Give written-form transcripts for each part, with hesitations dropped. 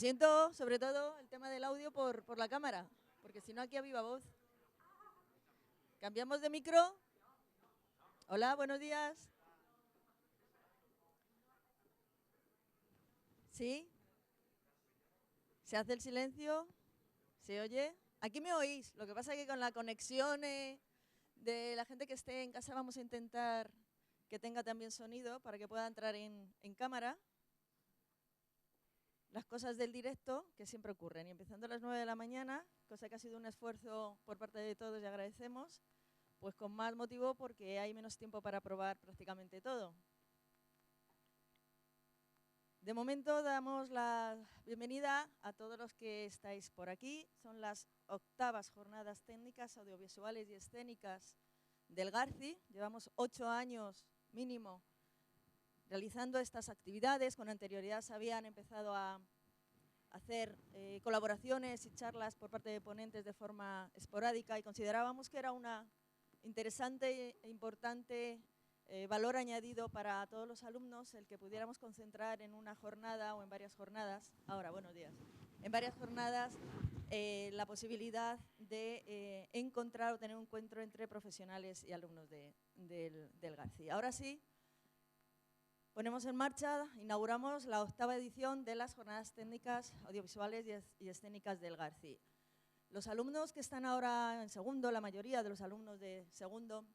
Siento sobre todo el tema del audio por la cámara, porque si no aquí a viva voz. ¿Cambiamos de micro? Hola, buenos días. ¿Sí? ¿Se hace el silencio? ¿Se oye? Aquí me oís. Lo que pasa es que con la conexión de la gente que esté en casa vamos a intentar que tenga también sonido para que pueda entrar en cámara. Las cosas del directo que siempre ocurren. Y empezando a las 9 de la mañana, cosa que ha sido un esfuerzo por parte de todos y agradecemos, pues con más motivo porque hay menos tiempo para probar prácticamente todo. De momento damos la bienvenida a todos los que estáis por aquí. Son las 8ª Jornadas Técnicas, Audiovisuales y Escénicas del Garci. Llevamos 8 años mínimo realizando estas actividades. Con anterioridad se habían empezado a hacer colaboraciones y charlas por parte de ponentes de forma esporádica y considerábamos que era una interesante e importante valor añadido para todos los alumnos el que pudiéramos concentrar en una jornada o en varias jornadas, buenos días, en varias jornadas la posibilidad de encontrar o tener un encuentro entre profesionales y alumnos del Garci. Ahora sí, ponemos en marcha, inauguramos la 8ª edición de las Jornadas Técnicas Audiovisuales y Escénicas del Garci. Los alumnos que están ahora en segundo, la mayoría de los alumnos de segundo,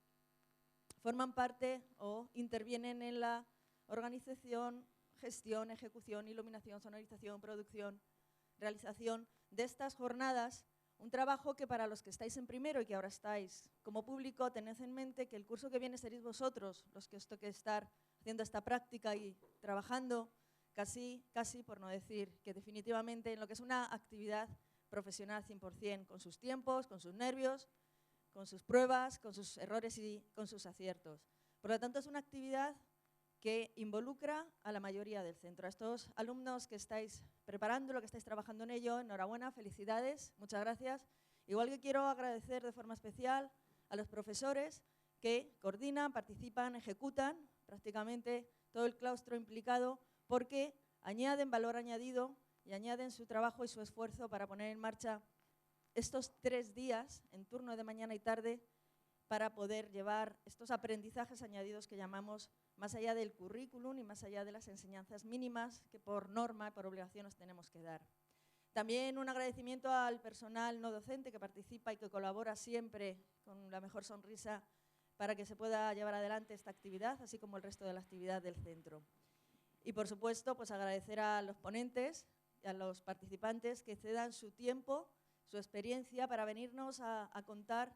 forman parte o intervienen en la organización, gestión, ejecución, iluminación, sonorización, producción, realización de estas jornadas. Un trabajo que para los que estáis en primero y que ahora estáis como público, tened en mente que el curso que viene seréis vosotros los que os toque estar haciendo esta práctica y trabajando casi, por no decir que definitivamente en lo que es una actividad profesional 100%, con sus tiempos, con sus nervios, con sus pruebas, con sus errores y con sus aciertos. Por lo tanto, es una actividad que involucra a la mayoría del centro. A estos alumnos que estáis preparándolo, que estáis trabajando en ello, enhorabuena, felicidades, muchas gracias. Igual que quiero agradecer de forma especial a los profesores que coordinan, participan, ejecutan prácticamente todo el claustro implicado, porque añaden valor añadido y añaden su trabajo y su esfuerzo para poner en marcha estos 3 días en turno de mañana y tarde para poder llevar estos aprendizajes añadidos que llamamos más allá del currículum y más allá de las enseñanzas mínimas que por norma y por obligación nos tenemos que dar. También un agradecimiento al personal no docente que participa y que colabora siempre con la mejor sonrisa para que se pueda llevar adelante esta actividad, así como el resto de la actividad del centro. Y por supuesto, pues agradecer a los ponentes y a los participantes que cedan su tiempo, su experiencia para venirnos a contar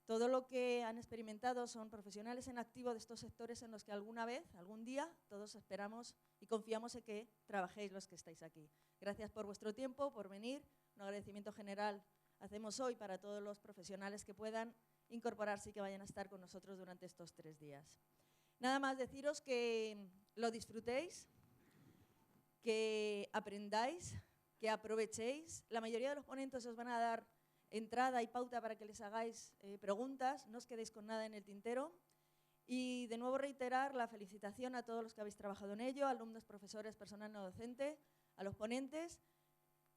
todo lo que han experimentado. Son profesionales en activo de estos sectores en los que alguna vez, algún día, todos esperamos y confiamos en que trabajéis los que estáis aquí. Gracias por vuestro tiempo, por venir. Un agradecimiento general hacemos hoy para todos los profesionales que puedan incorporarse y que vayan a estar con nosotros durante estos 3 días. Nada más deciros que lo disfrutéis, que aprendáis, que aprovechéis. La mayoría de los ponentes os van a dar entrada y pauta para que les hagáis preguntas, no os quedéis con nada en el tintero. Y de nuevo reiterar la felicitación a todos los que habéis trabajado en ello, alumnos, profesores, personal no docente, a los ponentes,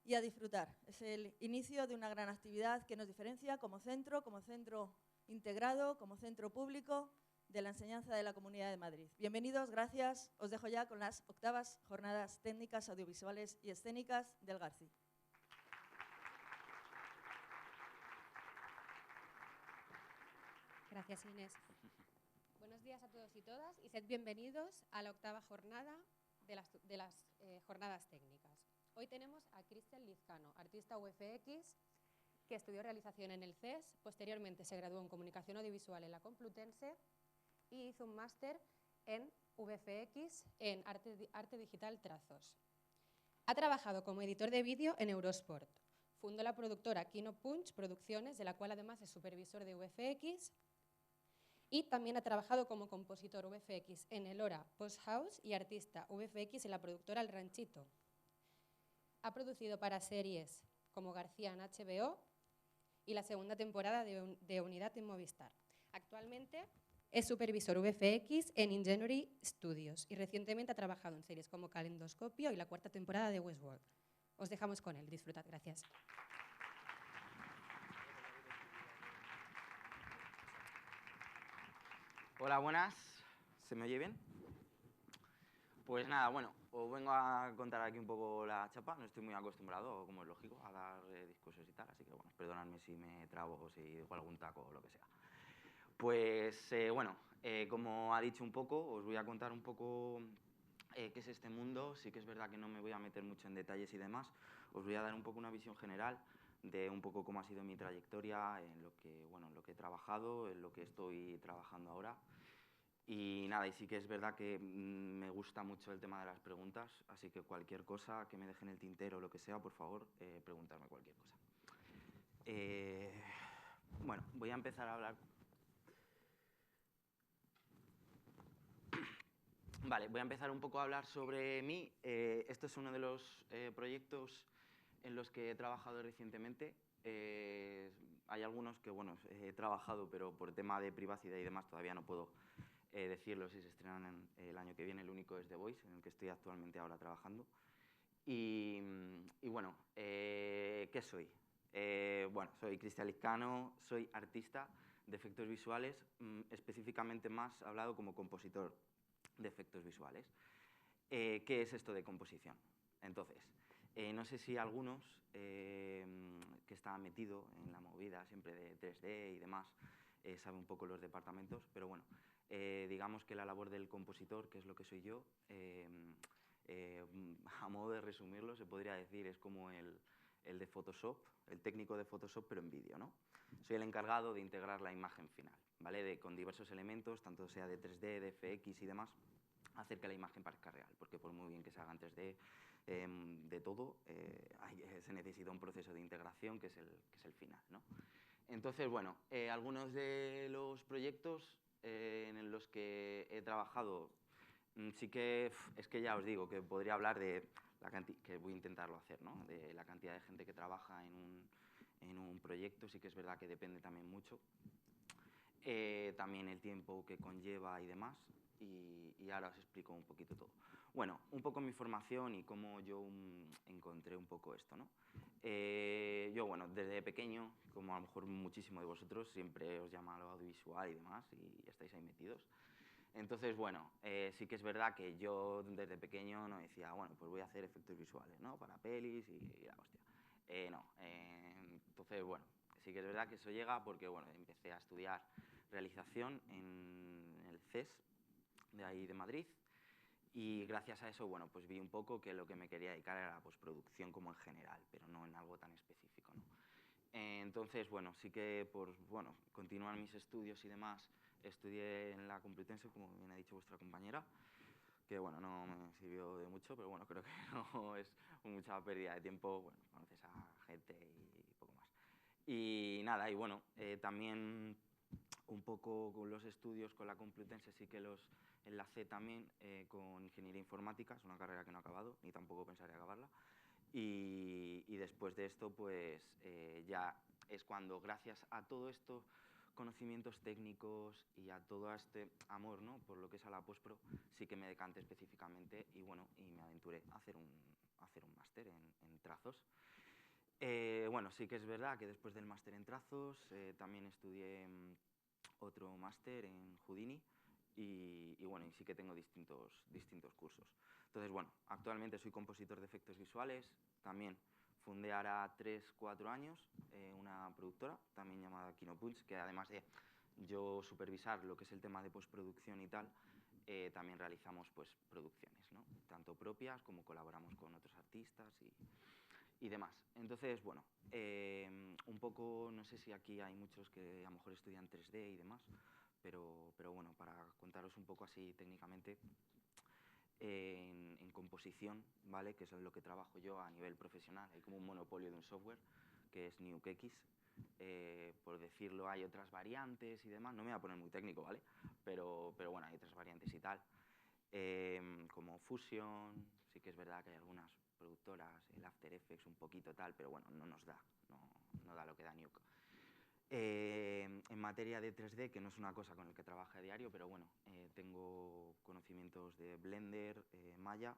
y a disfrutar. Es el inicio de una gran actividad que nos diferencia como centro integrado, como centro público de la enseñanza de la Comunidad de Madrid. Bienvenidos, gracias. Os dejo ya con las 8ª Jornadas Técnicas, Audiovisuales y Escénicas del Garci. Gracias, Inés. Buenos días a todos y todas y sed bienvenidos a la 8ª jornada de las Jornadas Técnicas. Hoy tenemos a Cristian Lizcano, artista VFX, que estudió realización en el CES, posteriormente se graduó en Comunicación Audiovisual en la Complutense y hizo un máster en VFX en Arte Digital Trazos. Ha trabajado como editor de vídeo en Eurosport. Fundó la productora Kino Punch Producciones, de la cual además es supervisor de VFX, y también ha trabajado como compositor VFX en Elora Post House y artista VFX en la productora El Ranchito. Ha producido para series como García en HBO y la 2ª temporada de Unidad en Movistar. Actualmente es supervisor VFX en Ingenuity Studios y recientemente ha trabajado en series como Calendoscopio y la 4ª temporada de Westworld. Os dejamos con él. Disfrutad. Gracias. Hola, buenas. ¿Se me oye bien? Pues nada, bueno, os vengo a contar aquí un poco la chapa. No estoy muy acostumbrado, como es lógico, a dar discursos y tal, así que bueno, perdonadme si me trabo o si digo algún taco o lo que sea. Pues bueno, como ha dicho un poco, os voy a contar un poco qué es este mundo. Sí que es verdad que no me voy a meter mucho en detalles y demás. Os voy a dar un poco una visión general de un poco cómo ha sido mi trayectoria, en lo que, bueno, en lo que he trabajado, en lo que estoy trabajando ahora. Y nada, y sí que es verdad que me gusta mucho el tema de las preguntas, así que cualquier cosa que me deje en el tintero o lo que sea, por favor, preguntarme cualquier cosa. Bueno, voy a empezar a hablar. Vale, voy a empezar un poco a hablar sobre mí. Esto es uno de los proyectos en los que he trabajado recientemente. Hay algunos que, bueno, he trabajado, pero por tema de privacidad y demás todavía no puedo decirlo si se estrenan el año que viene. El único es The Voice, en el que estoy actualmente ahora trabajando. Y bueno, ¿qué soy? Bueno, soy Cristian Lizcano, soy artista de efectos visuales, específicamente más hablado como compositor de efectos visuales. ¿Qué es esto de composición? Entonces, no sé si algunos que estaban metidos en la movida siempre de 3D y demás saben un poco los departamentos, pero bueno, digamos que la labor del compositor, que es lo que soy yo, a modo de resumirlo, se podría decir, es como el de Photoshop, el técnico de Photoshop, pero en vídeo, ¿no? Soy el encargado de integrar la imagen final, ¿vale? Con diversos elementos, tanto sea de 3D, de FX y demás, hacer que la imagen parezca real, porque por muy bien que se haga en 3D, de todo, se necesita un proceso de integración que es el final, ¿no? Entonces, bueno, algunos de los proyectos en los que he trabajado, sí que es que ya os digo que podría hablar de la cantidad, que voy a intentarlo hacer, ¿no? De la cantidad de gente que trabaja en un proyecto, sí que es verdad que depende también mucho. También el tiempo que conlleva y demás, y ahora os explico un poquito todo. Bueno, un poco mi formación y cómo yo encontré un poco esto, ¿no? Yo, bueno, desde pequeño, como a lo mejor muchísimo de vosotros, siempre os llama lo audiovisual y demás, y estáis ahí metidos. Entonces, bueno, sí que es verdad que yo desde pequeño no decía, bueno, pues voy a hacer efectos visuales, ¿no? Para pelis y la hostia. No, entonces, bueno, sí que es verdad que eso llega porque, bueno, empecé a estudiar realización en el CES, de ahí de Madrid, y gracias a eso, bueno, pues vi un poco que lo que me quería dedicar era la postproducción como en general, pero no en algo tan específico, ¿no? Entonces, bueno, sí que por, bueno, continuar mis estudios y demás, estudié en la Complutense, como bien ha dicho vuestra compañera, que bueno, no me sirvió de mucho, pero bueno, creo que no es mucha pérdida de tiempo, bueno, conoces a gente y poco más. Y nada, y bueno, también un poco con los estudios con la Complutense sí que los enlacé también con Ingeniería Informática, es una carrera que no he acabado, ni tampoco pensaré acabarla. Y después de esto, pues ya es cuando, gracias a todo esto, conocimientos técnicos y a todo este amor, ¿no? Por lo que es a la postpro, sí que me decanté específicamente y bueno, y me aventuré a hacer un máster en trazos. Bueno, sí que es verdad que después del máster en trazos también estudié otro máster en Houdini y bueno, y sí que tengo distintos cursos. Entonces, bueno, actualmente soy compositor de efectos visuales, también fundé ahora 3-4 años una productora, también llamada Kinopunch, que además de yo supervisar lo que es el tema de postproducción y tal, también realizamos pues producciones, ¿no? Tanto propias como colaboramos con otros artistas y demás. Entonces, bueno, un poco, no sé si aquí hay muchos que a lo mejor estudian 3D y demás, pero bueno, para contaros un poco así técnicamente, en composición, ¿vale? Que es en lo que trabajo yo a nivel profesional. Hay como un monopolio de un software que es NukeX. Por decirlo, hay otras variantes y demás. No me voy a poner muy técnico, ¿vale? Pero bueno, hay otras variantes y tal. Como Fusion, sí que es verdad que hay algunas productoras, el After Effects un poquito tal, pero bueno, no nos da, no da lo que da Nuke. En materia de 3D, que no es una cosa con la que trabajo a diario, pero bueno, tengo conocimientos de Blender, Maya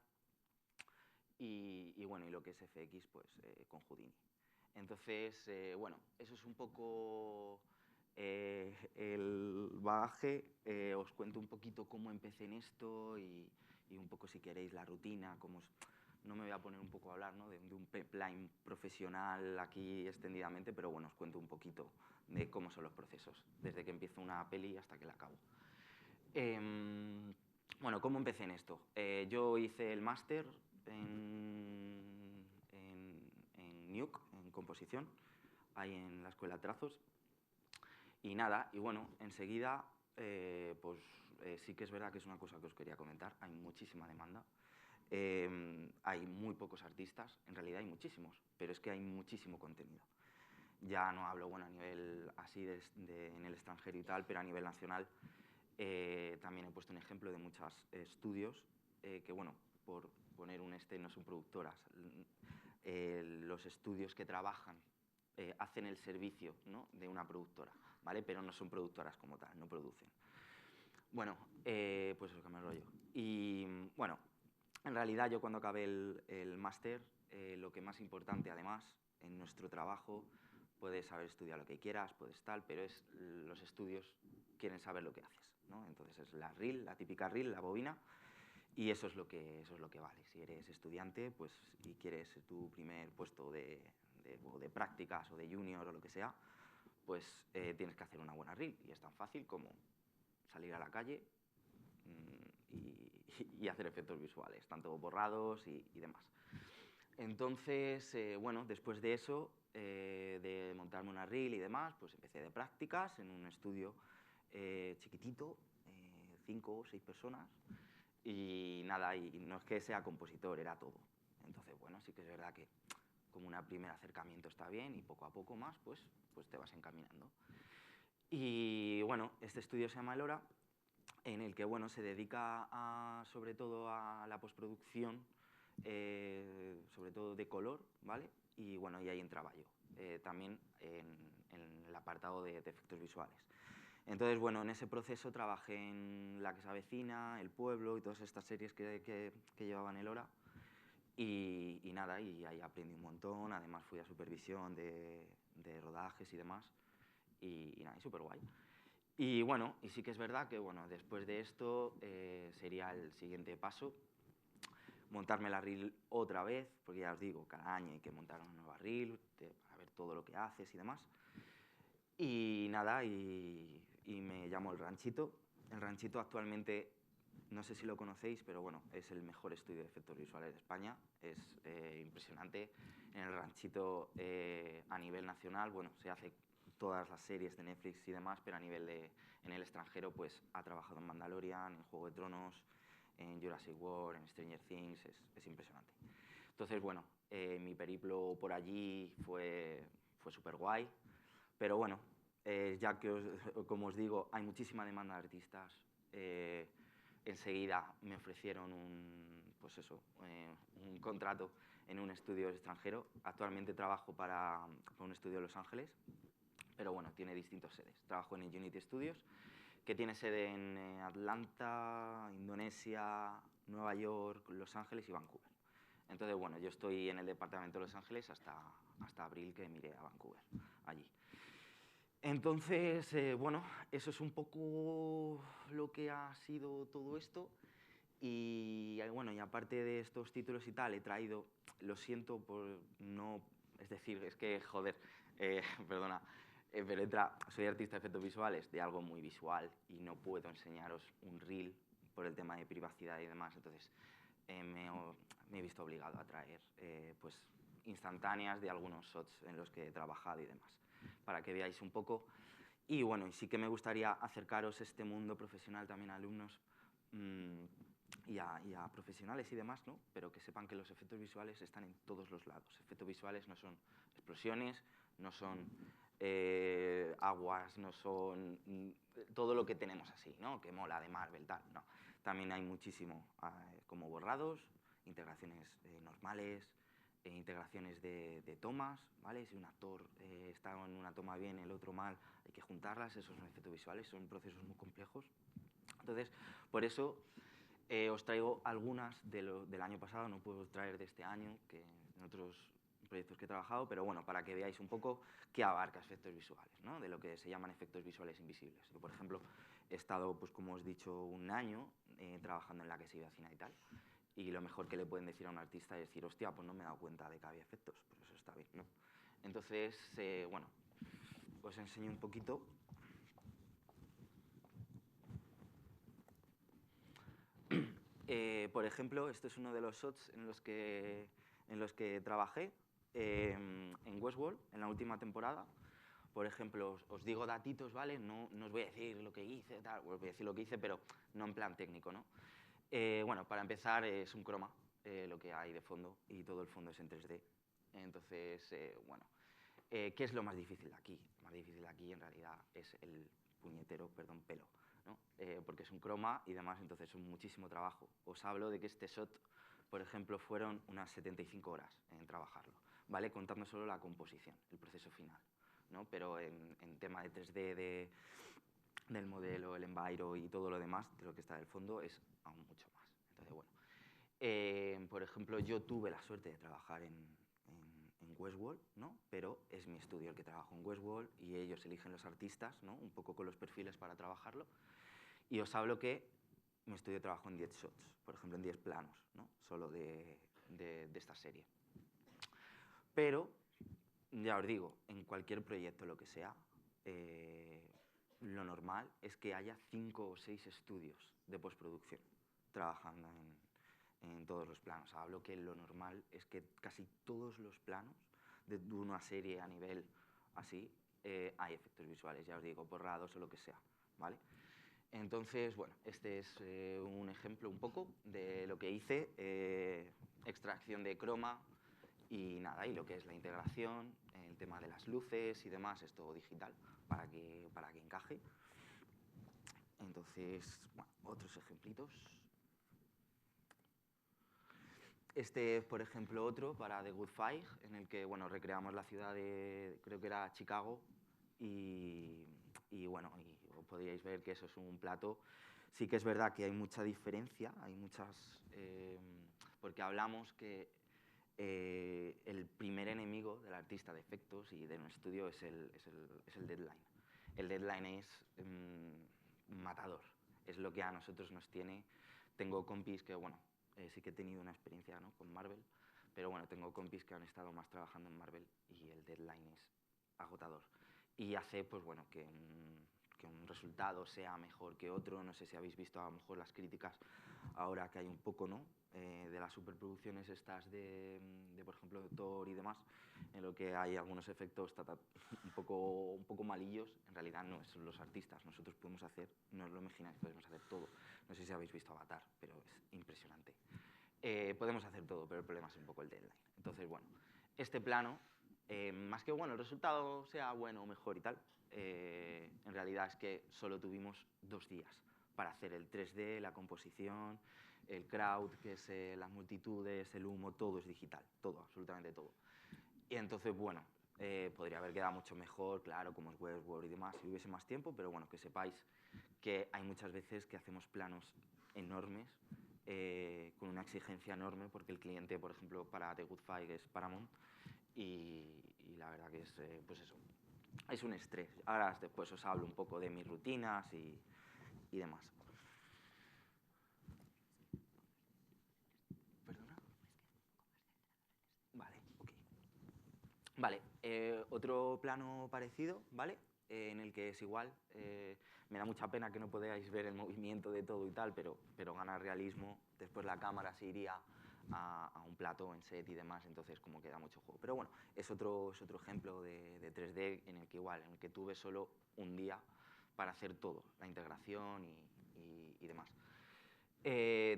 y bueno, y lo que es FX, pues con Houdini. Entonces, bueno, eso es un poco el bagaje. Os cuento un poquito cómo empecé en esto y un poco, si queréis, la rutina. No me voy a poner un poco a hablar, ¿no?, de un pipeline profesional aquí extendidamente, pero bueno, os cuento un poquito de cómo son los procesos, desde que empiezo una peli hasta que la acabo. Bueno, ¿cómo empecé en esto? Yo hice el máster en NUC, en composición, ahí en la Escuela de Trazos. Y nada, y bueno, enseguida, sí que es verdad que es una cosa que os quería comentar, hay muchísima demanda. Hay muy pocos artistas, en realidad hay muchísimos, pero es que hay muchísimo contenido. Ya no hablo, bueno, a nivel así en el extranjero y tal, pero a nivel nacional también he puesto un ejemplo de muchos estudios que, bueno, por poner no son productoras. Los estudios que trabajan hacen el servicio, ¿no?, de una productora, ¿vale? Pero no son productoras como tal, no producen. Bueno, pues eso, que me enrollo. Y bueno, en realidad yo cuando acabé el máster, lo que más importante además en nuestro trabajo, puedes haber estudiado lo que quieras, puedes tal, pero los estudios quieren saber lo que haces, ¿no? Entonces es la reel, la típica reel, la bobina, y eso es lo que vale. Si eres estudiante, pues, y quieres tu primer puesto de prácticas o de junior o lo que sea, pues tienes que hacer una buena reel, y es tan fácil como salir a la calle y hacer efectos visuales, tanto borrados y demás. Entonces, bueno, después de eso, de montarme una reel y demás, pues empecé de prácticas en un estudio chiquitito, 5 o 6 personas, y nada, y no es que sea compositor, era todo. Entonces, bueno, sí que es verdad que como un primer acercamiento está bien, y poco a poco más, pues te vas encaminando. Y bueno, este estudio se llama Elora, en el que, bueno, se dedica sobre todo a la postproducción, sobre todo de color, ¿vale? Y bueno, y ahí entraba yo, también en el apartado de efectos visuales. Entonces, bueno, en ese proceso trabajé en La que se avecina, El pueblo y todas estas series que llevaban Elora. Y nada, y ahí aprendí un montón. Además fui a supervisión de rodajes y demás. Y nada, y súper guay. Y bueno, y sí que es verdad que, bueno, después de esto sería el siguiente paso, montarme la reel otra vez, porque ya os digo, cada año hay que montar una nueva reel para ver todo lo que haces y demás. Y nada, y me llamo El Ranchito. El Ranchito actualmente, no sé si lo conocéis, pero bueno, es el mejor estudio de efectos visuales de España. Es impresionante. En El Ranchito, a nivel nacional, bueno, se hace todas las series de Netflix y demás, pero a nivel en el extranjero, pues ha trabajado en Mandalorian, en Juego de Tronos, en Jurassic World, en Stranger Things, es impresionante. Entonces, bueno, mi periplo por allí fue súper guay, pero bueno, ya que, como os digo, hay muchísima demanda de artistas, enseguida me ofrecieron un contrato en un estudio extranjero. Actualmente trabajo para un estudio de Los Ángeles, pero bueno, tiene distintas sedes. Trabajo en el Unity Studios, que tiene sede en Atlanta, Indonesia, Nueva York, Los Ángeles y Vancouver. Entonces, bueno, yo estoy en el departamento de Los Ángeles hasta abril, que miré a Vancouver, allí. Entonces, bueno, eso es un poco lo que ha sido todo esto. Y bueno, y aparte de estos títulos y tal, he traído, lo siento por no, es decir, es que, joder, perdona, pero soy artista de efectos visuales de algo muy visual y no puedo enseñaros un reel por el tema de privacidad y demás. Entonces, me he visto obligado a traer pues instantáneas de algunos shots en los que he trabajado y demás, para que veáis un poco. Y bueno, y sí que me gustaría acercaros este mundo profesional también a alumnos y a profesionales y demás, ¿no? Pero que sepan que los efectos visuales están en todos los lados. Efectos visuales no son explosiones, no son aguas, no son todo lo que tenemos así, ¿no? Que mola de Marvel, tal, no. También hay muchísimo, como borrados, integraciones normales, integraciones de tomas, ¿vale? Si un actor está en una toma bien, el otro mal, hay que juntarlas. Esos son efectos visuales, son procesos muy complejos. Entonces, por eso Os traigo algunas del año pasado, no puedo traer de este año, que en otros proyectos que he trabajado, pero bueno, para que veáis un poco qué abarca efectos visuales, ¿no? De lo que se llaman efectos visuales invisibles. Yo, por ejemplo, he estado, pues como os he dicho, un año trabajando en la que se vecina y tal, y lo mejor que le pueden decir a un artista es decir, hostia, pues no me he dado cuenta de que había efectos, pues eso está bien, ¿no? Entonces, bueno, os enseño un poquito. Por ejemplo, esto es uno de los shots en los que trabajé en Westworld, en la última temporada. Por ejemplo, os digo datitos, ¿vale? No os voy a decir lo que hice, tal, os voy a decir lo que hice, pero no en plan técnico, ¿no? Bueno, para empezar, es un croma lo que hay de fondo, y todo el fondo es en 3D. Entonces, bueno, ¿qué es lo más difícil de aquí? Lo más difícil de aquí, en realidad, es el puñetero, perdón, pelo, ¿no? Porque es un croma y demás, entonces es muchísimo trabajo. Os hablo de que este shot, por ejemplo, fueron unas 75 horas en trabajarlo, ¿vale? Contando solo la composición, el proceso final, ¿no? Pero en tema de 3D, del modelo, el enviro y todo lo demás, de lo que está del fondo, es aún mucho más. Entonces, bueno, por ejemplo, yo tuve la suerte de trabajar en Westworld, ¿no? Pero es mi estudio el que trabajo en Westworld y ellos eligen los artistas, ¿no? Un poco con los perfiles para trabajarlo. Y os hablo que mi estudio trabajó en 10 shots, por ejemplo, en 10 planos, ¿no? Solo de esta serie. Pero, ya os digo, en cualquier proyecto, lo que sea, lo normal es que haya 5 o 6 estudios de postproducción trabajando en todos los planos. Hablo que lo normal es que casi todos los planos de una serie a nivel así hay efectos visuales, ya os digo, borrados o lo que sea, ¿vale? Entonces, bueno, este es un ejemplo un poco de lo que hice, extracción de croma y nada, y lo que es la integración, el tema de las luces y demás, es todo digital para que encaje. Entonces, bueno, otros ejemplitos. Este es, por ejemplo, otro para The Good Fight, en el que, bueno, recreamos la ciudad de, creo que era Chicago, y bueno, y podríais ver que eso es un plato. Sí que es verdad que hay mucha diferencia, hay muchas, porque hablamos que el primer enemigo del artista de efectos y de un estudio es el deadline. El deadline es matador, es lo que a nosotros nos tiene. Tengo compis que, bueno, sí que he tenido una experiencia, ¿no?, con Marvel, pero bueno, tengo compis que han estado más trabajando en Marvel y el deadline es agotador. Y hace, pues bueno, que un resultado sea mejor que otro. No sé si habéis visto a lo mejor las críticas ahora que hay un poco, ¿no?, de las superproducciones estas de, por ejemplo, Thor y demás, en lo que hay algunos efectos un poco malillos. En realidad no son los artistas, nosotros podemos hacer, no os lo imagináis, podemos hacer todo. No sé si habéis visto Avatar, pero es impresionante. Podemos hacer todo, pero el problema es un poco el deadline. Entonces, bueno, este plano, más que bueno, el resultado sea bueno o mejor y tal, en realidad es que solo tuvimos 2 días para hacer el 3D, la composición, el crowd, que es las multitudes, el humo, todo es digital, todo, absolutamente todo. Y entonces, bueno, podría haber quedado mucho mejor, claro, como es Westworld y demás, si hubiese más tiempo, pero bueno, que sepáis que hay muchas veces que hacemos planos enormes, con una exigencia enorme, porque el cliente, por ejemplo, para The Good Fight es Paramount, y la verdad que es, pues eso, es un estrés. Ahora después os hablo un poco de mis rutinas y demás. ¿Perdona? Vale, ok. Vale, otro plano parecido, ¿vale? En el que es igual. Me da mucha pena que no podáis ver el movimiento de todo y tal, pero gana realismo. Después la cámara se iría a un plató en set y demás, entonces como que da mucho juego. Pero bueno, es otro ejemplo de 3D en el que igual, en el que tuve solo un día para hacer todo, la integración y demás.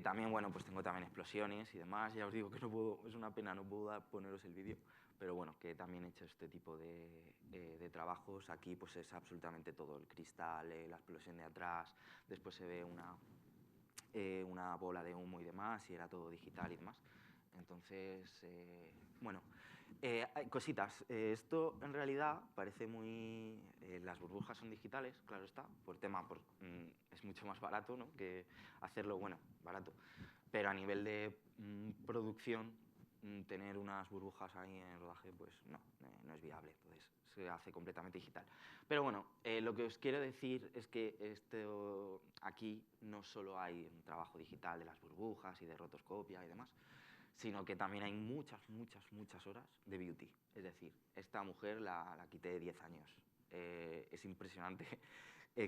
También, bueno, pues tengo también explosiones y demás. Ya os digo que no puedo, es una pena, no puedo poneros el vídeo, pero bueno, que también he hecho este tipo de trabajos. Aquí pues es absolutamente todo, el cristal, la explosión de atrás, después se ve una bola de humo y demás, y era todo digital y demás. Entonces, bueno, Cositas. Esto en realidad parece muy... las burbujas son digitales, claro está, por tema, es mucho más barato, ¿no?, que hacerlo, bueno, barato. Pero a nivel de producción, tener unas burbujas ahí en el rodaje, pues no es viable. Entonces se hace completamente digital. Pero bueno, lo que os quiero decir es que aquí no solo hay un trabajo digital de las burbujas y de rotoscopia y demás, sino que también hay muchas horas de beauty. Es decir, esta mujer la quité de 10 años. Es impresionante.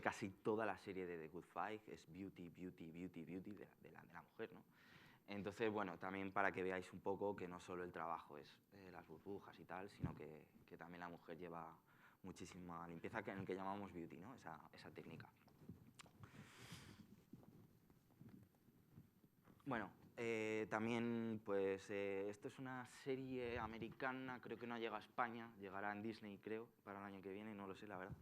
Casi toda la serie de The Good Fight es beauty de la mujer, ¿no? Entonces, bueno, también para que veáis un poco que no solo el trabajo es las burbujas y tal, sino que también la mujer lleva muchísima limpieza, en el que llamamos beauty, ¿no?, esa técnica. Bueno, también, pues, esto es una serie americana, creo que no llega a España, llegará en Disney, creo, para el año que viene, no lo sé, la verdad.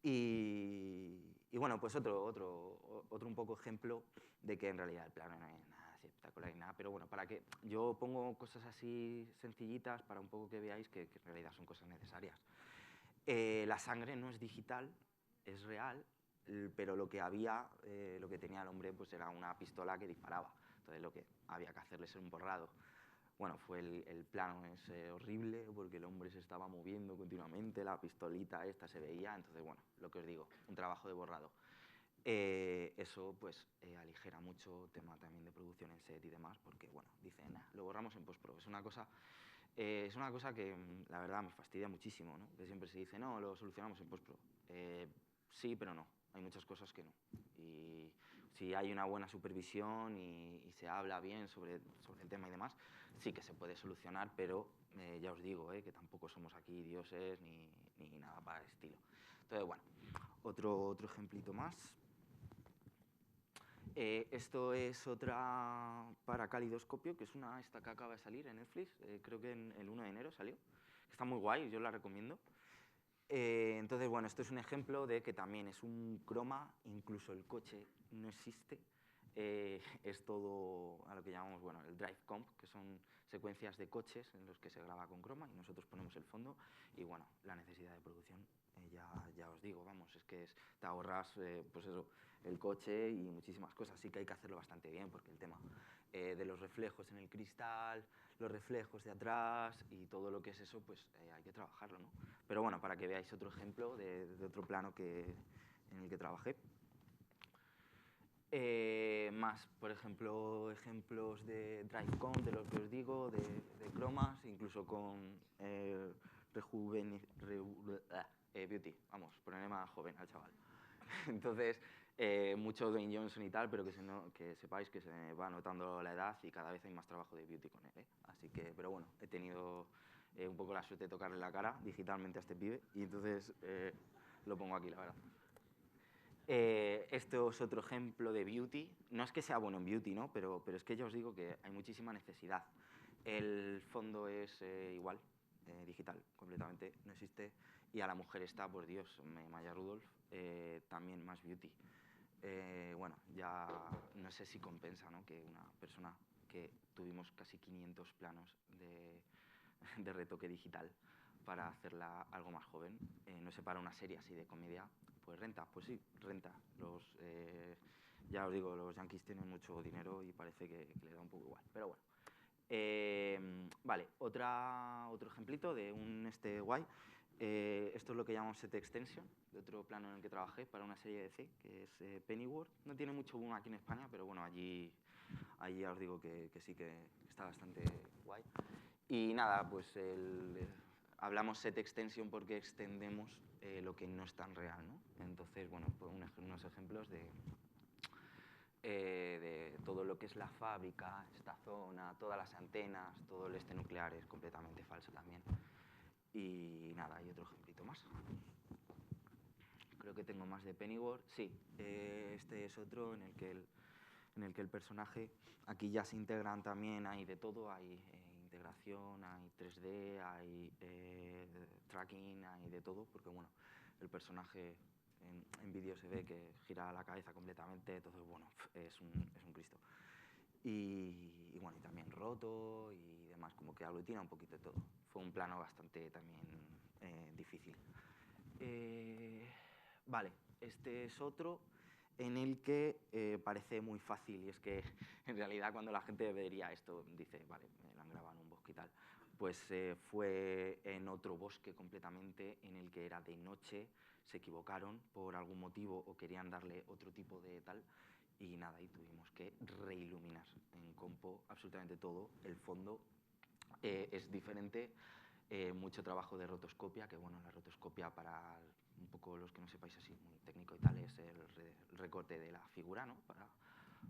Y bueno, pues otro un poco ejemplo de que en realidad el plano no es nada espectacular ni nada, pero bueno, para que yo pongo cosas así sencillitas para un poco que veáis que en realidad son cosas necesarias. La sangre no es digital, es real, pero lo que tenía el hombre, pues era una pistola que disparaba. Entonces lo que había que hacerle era un borrado. Bueno, el plano es horrible porque el hombre se estaba moviendo continuamente, la pistolita esta se veía, entonces bueno, lo que os digo, un trabajo de borrado. Eso pues aligera mucho tema también de producción en set y demás, porque bueno, dicen, lo borramos en postpro. Es una cosa que la verdad me fastidia muchísimo, ¿no? Que siempre se dice, no, lo solucionamos en postpro. Sí, pero no, hay muchas cosas que no. Y si hay una buena supervisión y se habla bien sobre el tema y demás, sí que se puede solucionar, pero ya os digo, que tampoco somos aquí dioses ni nada para el estilo. Entonces, bueno, otro ejemplito más. Esto es otra para calidoscopio, que es esta que acaba de salir en Netflix, creo que el 1 de enero salió. Está muy guay, yo la recomiendo. Entonces, bueno, esto es un ejemplo de que también es un croma, incluso el coche no existe. Es todo a lo que llamamos, bueno, el drive comp, que son secuencias de coches en los que se graba con croma y nosotros ponemos el fondo. Y bueno, la necesidad de producción, ya os digo, vamos, es que te ahorras, pues eso, el coche y muchísimas cosas. Sí que hay que hacerlo bastante bien, porque el tema de los reflejos en el cristal, los reflejos de atrás y todo lo que es eso, pues hay que trabajarlo, ¿no? Pero bueno, para que veáis otro ejemplo de otro plano en el que trabajé. Más, por ejemplo, ejemplos de DriveCom, de lo que os digo, de cromas, incluso con Beauty, vamos, ponerle más joven al chaval. Entonces, mucho Dwayne Johnson y tal, pero que sepáis que se me va notando la edad y cada vez hay más trabajo de Beauty con él, ¿eh? Así que, pero bueno, he tenido un poco la suerte de tocarle la cara digitalmente a este pibe y entonces lo pongo aquí, la verdad. Esto es otro ejemplo de beauty. No es que sea bueno en beauty, ¿no? Pero es que ya os digo que hay muchísima necesidad. El fondo es igual, digital, completamente, no existe. Y a la mujer está, por Dios, Maya Rudolph, también más beauty. Bueno, ya no sé si compensa, ¿no?, que una persona que tuvimos casi 500 planos de retoque digital para hacerla algo más joven, no sé, para una serie así de comedia, pues renta, pues sí, renta. Ya os digo, los yankees tienen mucho dinero y parece que le da un poco igual, pero bueno. Vale, otro ejemplito de un guay. Esto es lo que llamamos set extension, de otro plano en el que trabajé para una serie de C, que es Pennyworth. No tiene mucho boom aquí en España, pero bueno, allí ya os digo que sí que está bastante guay. Y nada, pues hablamos set extension porque extendemos lo que no es tan real, ¿no? Entonces, bueno, pues unos ejemplos de todo lo que es la fábrica, esta zona, todas las antenas, todo el nuclear es completamente falso también. Y nada, hay otro ejemplito más. Creo que tengo más de Pennyworth. Sí, este es otro en el que el personaje, aquí ya se integran también, hay de todo, hay integración, hay 3D, hay tracking, hay de todo, porque bueno, el personaje en vídeo se ve que gira la cabeza completamente, entonces bueno, es un Cristo. Y bueno, y también roto y demás, como que aglutina un poquito de todo. fue un plano bastante también difícil. Vale, este es otro en el que parece muy fácil, y es que en realidad cuando la gente vería esto dice, vale, me lo han grabado en un bosque y tal, pues fue en otro bosque completamente en el que era de noche, se equivocaron por algún motivo o querían darle otro tipo de tal, y nada, y tuvimos que reiluminar en compo absolutamente todo, el fondo es diferente, mucho trabajo de rotoscopia, que bueno, la rotoscopia para un poco los que no sepáis así muy técnico y tal, es el recorte de la figura, ¿no?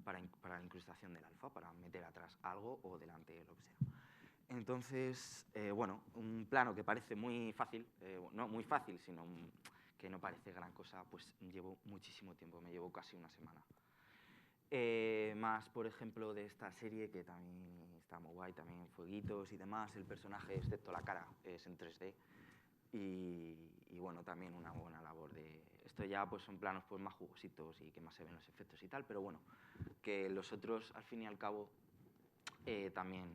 Para la incrustación del alfa, para meter atrás algo o delante lo que sea. Entonces, bueno, un plano que parece muy fácil, no muy fácil, sino que no parece gran cosa, pues llevo muchísimo tiempo, me llevo casi una semana. Más, por ejemplo, de esta serie, que también está muy guay, también fueguitos y demás, el personaje, excepto la cara, es en 3D. Y bueno, también una buena labor de... Esto ya pues son planos pues más jugositos y que más se ven los efectos y tal, pero bueno, que los otros, al fin y al cabo, también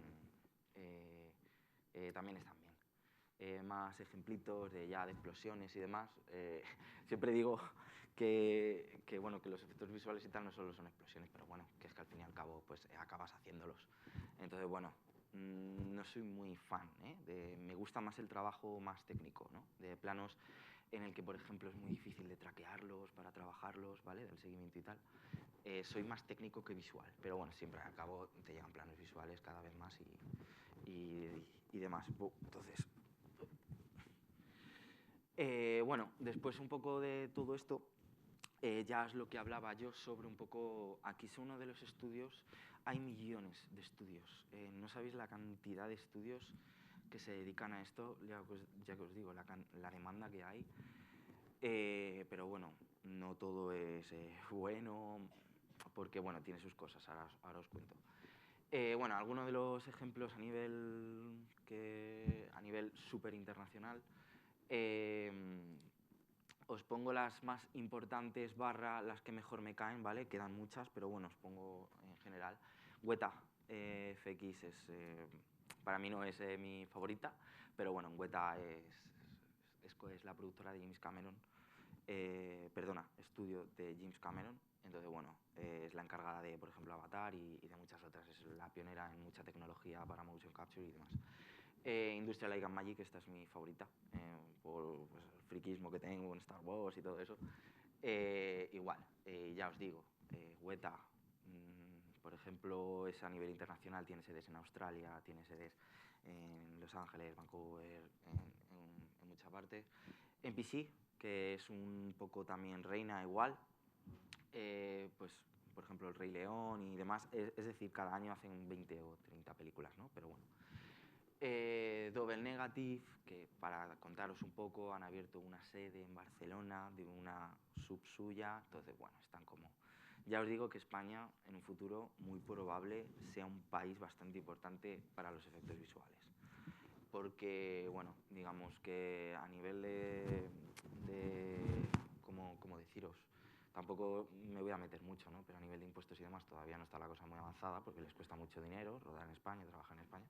están bien. Más ejemplitos de explosiones y demás. Siempre digo bueno, que los efectos visuales y tal no solo son explosiones, pero bueno, que es que al fin y al cabo pues acabas haciéndolos. Entonces, bueno, no soy muy fan, me gusta más el trabajo más técnico, ¿no? De planos en el que, por ejemplo, es muy difícil de traquearlos para trabajarlos, ¿vale? Del seguimiento y tal. Soy más técnico que visual, pero bueno, siempre al cabo te llegan planos visuales cada vez más y demás. Entonces, bueno, después un poco de todo esto, ya es lo que hablaba yo sobre un poco, aquí es uno de los estudios, hay millones de estudios, no sabéis la cantidad de estudios que se dedican a esto, ya que os digo, la demanda que hay, pero bueno, no todo es bueno, porque bueno, tiene sus cosas, ahora os cuento. Bueno, algunos de los ejemplos a nivel súper internacional, os pongo las más importantes barra las que mejor me caen, ¿vale? Quedan muchas, pero bueno, os pongo en general. Weta FX para mí no es mi favorita, pero bueno, Weta es la productora de James Cameron, estudio de James Cameron, entonces bueno, es la encargada de, por ejemplo, Avatar y de muchas otras, es la pionera en mucha tecnología para motion capture y demás. Industrial Light and Magic, esta es mi favorita, por pues, el friquismo que tengo en Star Wars y todo eso. Igual, ya os digo, Weta, por ejemplo, es a nivel internacional, tiene sedes en Australia, tiene sedes en Los Ángeles, Vancouver, en muchas partes. NPC, que es un poco también reina igual, pues por ejemplo El Rey León y demás, es decir, cada año hacen 20 o 30 películas, ¿no? Pero bueno. Double Negative, que para contaros un poco, han abierto una sede en Barcelona de una sub suya, entonces bueno, están como... Ya os digo que España en un futuro muy probable sea un país bastante importante para los efectos visuales, porque bueno, digamos que a nivel de ¿cómo deciros? Tampoco me voy a meter mucho, ¿no? Pero a nivel de impuestos y demás todavía no está la cosa muy avanzada porque les cuesta mucho dinero rodar en España, trabajar en España.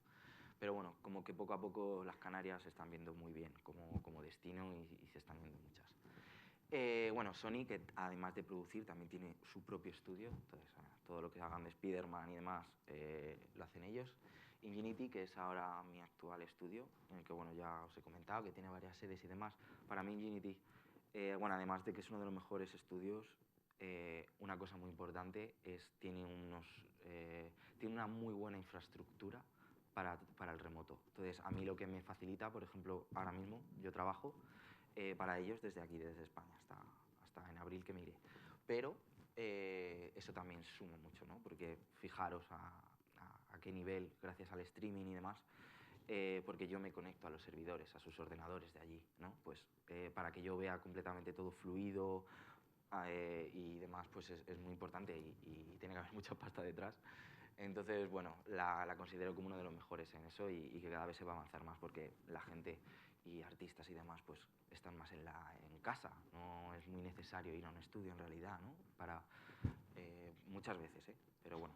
Pero bueno, como que poco a poco las Canarias se están viendo muy bien como destino y se están viendo muchas. Bueno, Sony, que además de producir, también tiene su propio estudio, entonces todo lo que hagan de Spider-Man y demás lo hacen ellos. Infinity, que es ahora mi actual estudio, en el que bueno, ya os he comentado que tiene varias sedes y demás. Para mí Infinity, bueno, además de que es uno de los mejores estudios, una cosa muy importante es tiene una muy buena infraestructura para el remoto. Entonces, a mí lo que me facilita, por ejemplo, ahora mismo yo trabajo para ellos desde aquí, desde España, hasta en abril que me iré. Pero eso también suma mucho, ¿no? Porque fijaros a qué nivel, gracias al streaming y demás, porque yo me conecto a los servidores, a sus ordenadores de allí, ¿no? Pues para que yo vea completamente todo fluido y demás, pues es muy importante y tiene que haber mucha pasta detrás. Entonces, bueno, la considero como uno de los mejores en eso y que cada vez se va a avanzar más porque la gente y artistas y demás pues están más en casa, no es muy necesario ir a un estudio en realidad, ¿no? Para muchas veces, pero bueno.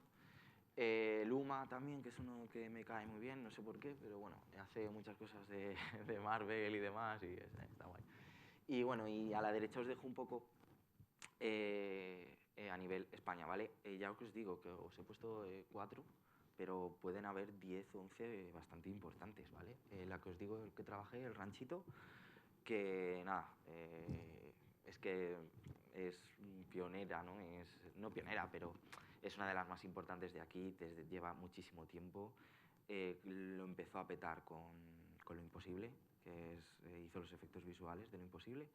Luma también, que es uno que me cae muy bien, no sé por qué, pero bueno, hace muchas cosas de, de Marvel y demás y está guay. Y bueno, y a la derecha os dejo un poco a nivel España, ¿vale? Ya os digo que os he puesto 4, pero pueden haber 10 o 11 bastante importantes, ¿vale? La que os digo, el que trabajé, el ranchito, que nada, es que es pionera, ¿no? No pionera, pero es una de las más importantes de aquí, lleva muchísimo tiempo. Lo empezó a petar con Lo Imposible, que hizo los efectos visuales de Lo Imposible,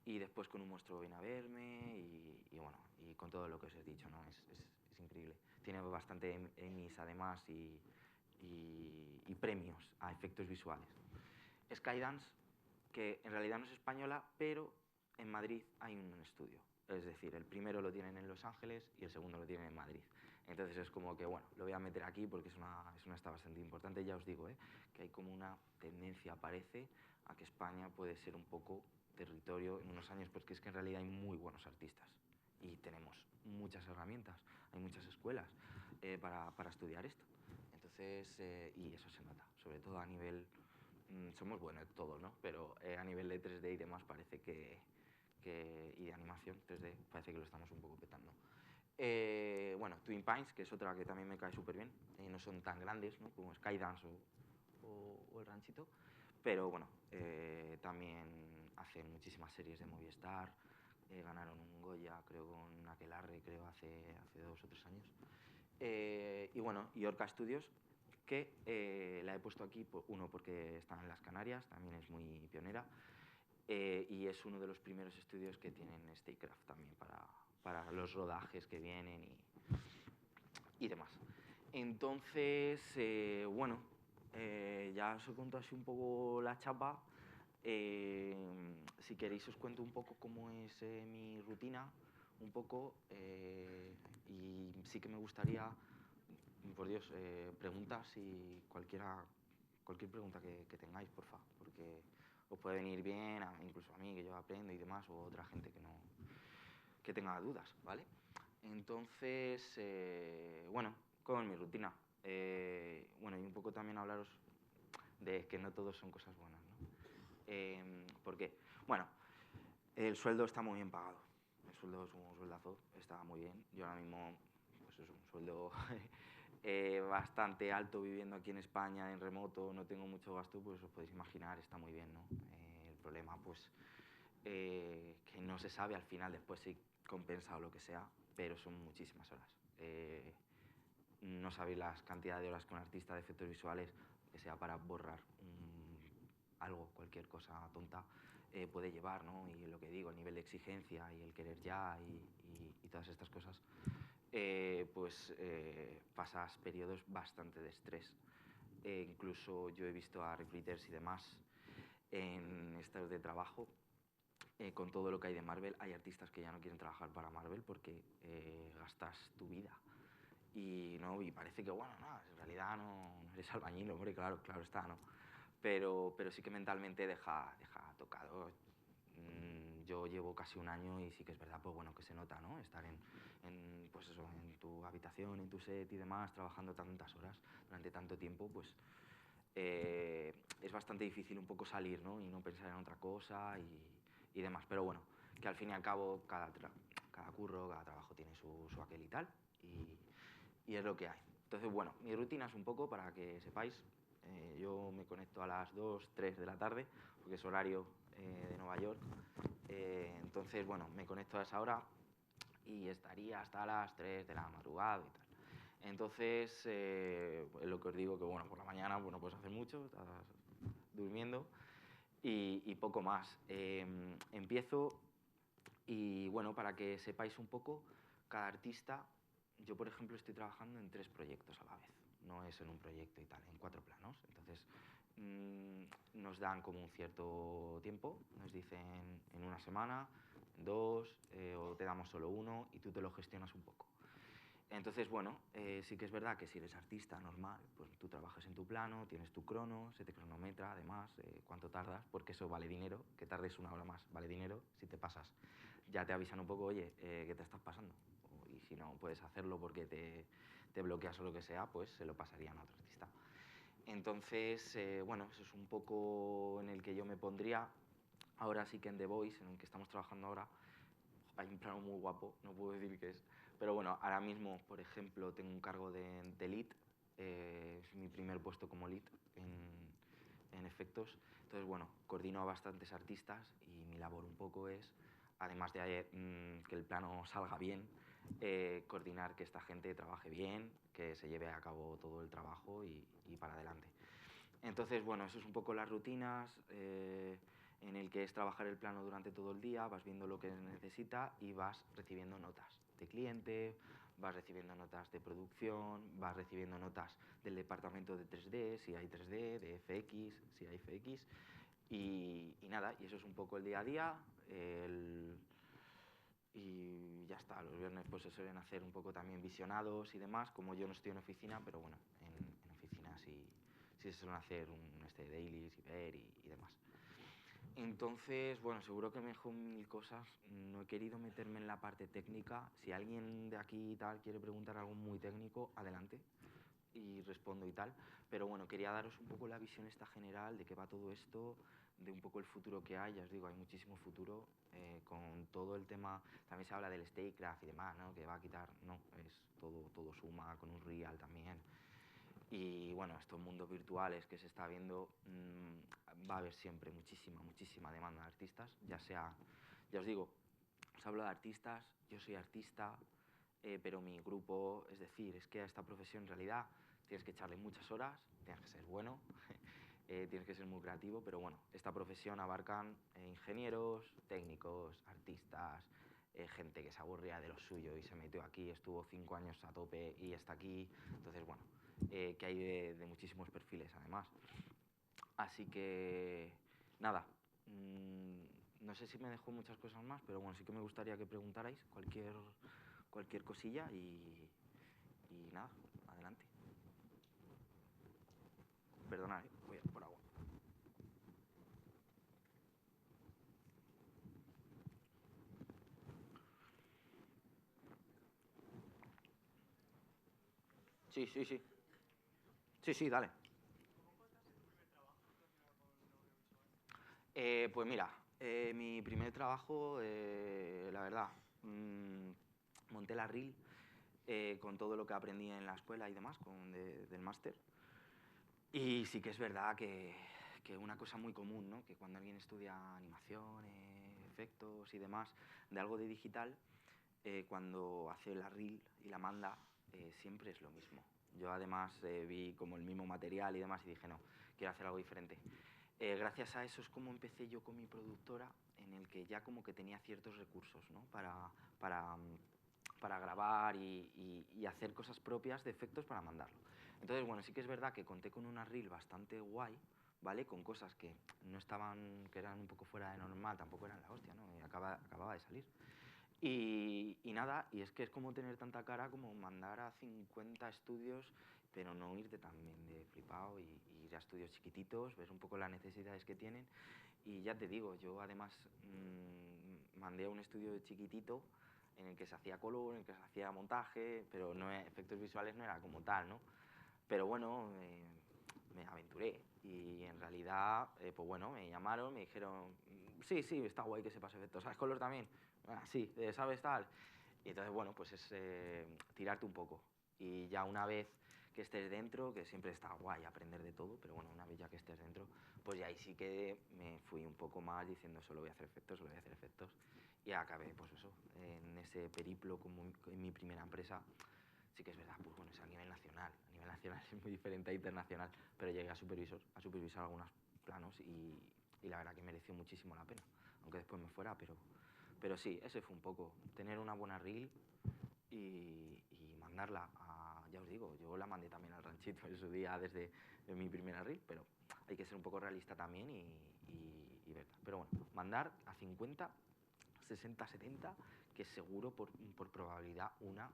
y después con Un monstruo viene a verme, y bueno, y con todo lo que os he dicho, ¿no? Es increíble. Tiene bastante Emmys además y premios a efectos visuales. Skydance, que en realidad no es española, pero en Madrid hay un estudio. Es decir, el primero lo tienen en Los Ángeles y el segundo lo tienen en Madrid. Entonces es como que, bueno, lo voy a meter aquí porque es una esta bastante importante. Ya os digo, que hay como una tendencia, parece, a que España puede ser un poco territorio en unos años, porque es que en realidad hay muy buenos artistas y tenemos muchas herramientas, hay muchas escuelas para estudiar esto. Entonces, y eso se nota, sobre todo a nivel somos buenos en todo, ¿no? Pero a nivel de 3D y demás parece y de animación 3D parece que lo estamos un poco petando. Bueno, Twin Pines, que es otra que también me cae súper bien, no son tan grandes, ¿no? Como Skydance o El Ranchito, pero bueno, también hacen muchísimas series de Movistar, ganaron un Goya, creo, con Aquelarre, creo, hace 2 o 3 años. Y bueno, y Orca Studios, que la he puesto aquí, uno, porque está en las Canarias, también es muy pionera, y es uno de los primeros estudios que tienen Staycraft también para los rodajes que vienen y demás. Entonces, bueno, ya os he contado así un poco la chapa. Si queréis os cuento un poco cómo es mi rutina, un poco, y sí que me gustaría, por Dios, preguntas y cualquier pregunta que tengáis, porfa, porque os puede venir bien, incluso a mí, que yo aprendo y demás, o a otra gente que tenga dudas, ¿vale? Entonces, bueno, ¿cómo es mi rutina? Bueno, y un poco también hablaros de que no todos son cosas buenas, ¿no? ¿Por qué? Bueno, el sueldo está muy bien pagado. El sueldo es un sueldazo, está muy bien. Yo ahora mismo, pues es un sueldo bastante alto viviendo aquí en España, en remoto, no tengo mucho gasto, pues os podéis imaginar, está muy bien, ¿no? El problema, pues, que no se sabe al final, después si compensa o lo que sea, pero son muchísimas horas. No sabéis las cantidades de horas que un artista de efectos visuales, que sea para borrar algo, cualquier cosa tonta, puede llevar, ¿no? Y lo que digo, el nivel de exigencia y el querer ya y todas estas cosas, pues pasas periodos bastante de estrés. Incluso yo he visto a recruiters y demás en estados de trabajo con todo lo que hay de Marvel. Hay artistas que ya no quieren trabajar para Marvel porque gastas tu vida. Y parece que, bueno, no, en realidad no eres albañil, hombre, claro está, ¿no? Pero sí que mentalmente deja tocado. Yo llevo casi un año y sí que es verdad, pues bueno, que se nota, ¿no? Estar pues eso, en tu habitación, en tu set y demás, trabajando tantas horas durante tanto tiempo, pues es bastante difícil un poco salir, ¿no? Y no pensar en otra cosa y demás. Pero bueno, que al fin y al cabo cada curro, cada trabajo tiene su aquel y tal, y es lo que hay. Entonces, bueno, mi rutina es un poco, para que sepáis, yo me conecto a las 2, 3 de la tarde, porque es horario de Nueva York. Entonces, bueno, me conecto a esa hora y estaría hasta las 3 de la madrugada y tal. Entonces, es lo que os digo, que bueno, por la mañana pues, no puedes hacer mucho, estás durmiendo y poco más. Empiezo y, bueno, para que sepáis un poco, cada artista, yo por ejemplo estoy trabajando en 3 proyectos a la vez, no es en un proyecto y tal, en 4 planos. Entonces, nos dan como un cierto tiempo, nos dicen en una semana, en 2, o te damos solo 1 y tú te lo gestionas un poco. Entonces, bueno, sí que es verdad que si eres artista normal, pues tú trabajas en tu plano, tienes tu crono, se te cronometra además cuánto tardas, porque eso vale dinero, que tardes 1 hora más vale dinero. Si te pasas, ya te avisan un poco, oye, que te estás pasando. si no puedes hacerlo porque te bloqueas o lo que sea, pues se lo pasarían a otro artista. Entonces, bueno, eso es un poco en el que yo me pondría. Ahora sí que en The Voice, en el que estamos trabajando ahora, hay un plano muy guapo, no puedo decir qué es, pero bueno, ahora mismo, por ejemplo, tengo un cargo de lead, es mi primer puesto como lead en efectos, entonces bueno, coordino a bastantes artistas y mi labor un poco es, además de que el plano salga bien, coordinar que esta gente trabaje bien, que se lleve a cabo todo el trabajo y para adelante. Entonces, bueno, eso es un poco las rutinas, en el que es trabajar el plano durante todo el día, vas viendo lo que necesita y vas recibiendo notas de cliente, vas recibiendo notas de producción, vas recibiendo notas del departamento de 3D, si hay 3D, de FX, si hay FX, y nada, y eso es un poco el día a día. Y ya está, los viernes pues se suelen hacer un poco también visionados y demás, como yo no estoy en oficina, pero bueno, en oficina sí se suelen hacer dailies y ver y demás. Entonces, bueno, seguro que me dejo mil cosas, no he querido meterme en la parte técnica. Si alguien de aquí y tal quiere preguntar algo muy técnico, adelante y respondo y tal, pero bueno, quería daros un poco la visión esta general de qué va todo esto, de un poco el futuro que hay. Ya os digo, hay muchísimo futuro con todo el tema. También se habla del Statecraft y demás, ¿no? Que va a quitar, no, es todo suma con un Real también. Y bueno, estos mundos virtuales que se está viendo, va a haber siempre muchísima demanda de artistas, ya sea, ya os digo, os hablo de artistas, yo soy artista, pero mi grupo, es decir, es que a esta profesión en realidad tienes que echarle muchas horas, tienes que ser bueno, tienes que ser muy creativo, pero bueno, esta profesión abarcan ingenieros, técnicos, artistas, gente que se aburría de lo suyo y se metió aquí, estuvo 5 años a tope y está aquí, entonces bueno, que hay de muchísimos perfiles además. Así que, nada, no sé si me dejo muchas cosas más, pero bueno, sí que me gustaría que preguntarais cualquier cosilla y nada, adelante. Perdonad, voy a por agua. Sí, sí, sí. Sí, sí, dale. Pues mira, mi primer trabajo, la verdad, monté la reel con todo lo que aprendí en la escuela y demás, del máster. Y sí que es verdad que una cosa muy común, ¿no? Que cuando alguien estudia animación, efectos y demás, de algo de digital, cuando hace la reel y la manda, siempre es lo mismo. Yo además vi como el mismo material y demás y dije, no, quiero hacer algo diferente. Gracias a eso es como empecé yo con mi productora, en el que ya como que tenía ciertos recursos, ¿no? para grabar y hacer cosas propias de efectos para mandarlo. Entonces, bueno, sí que es verdad que conté con una reel bastante guay, ¿vale? Con cosas que no estaban, que eran un poco fuera de normal, tampoco eran la hostia, ¿no? Acababa de salir. Y nada, y es que es como tener tanta cara como mandar a 50 estudios, pero no irte también de flipado y ir a estudios chiquititos, ver un poco las necesidades que tienen. Y ya te digo, yo además mandé a un estudio chiquitito en el que se hacía color, en el que se hacía montaje, pero no, efectos visuales no era como tal, ¿no? Pero bueno, me aventuré y en realidad, pues bueno, me llamaron, me dijeron, sí, sí, está guay que sepas efectos, ¿sabes color también? Ah, sí, ¿sabes tal? Y entonces, bueno, pues es tirarte un poco. Y ya una vez que estés dentro, que siempre está guay aprender de todo, pero bueno, una vez ya que estés dentro, pues ya ahí sí que me fui un poco más diciendo, solo voy a hacer efectos, solo voy a hacer efectos. Y acabé, pues eso, en ese periplo como en mi primera empresa. Sí que es verdad, pues bueno, es a nivel nacional. A nivel nacional es muy diferente a internacional, pero llegué a supervisar algunos planos y la verdad que mereció muchísimo la pena. Aunque después me fuera, pero sí, ese fue un poco. Tener una buena reel y mandarla a, ya os digo, yo la mandé también al ranchito en su día desde mi primera reel, pero hay que ser un poco realista también y ver. Pero bueno, mandar a 50, 60, 70, que seguro por probabilidad una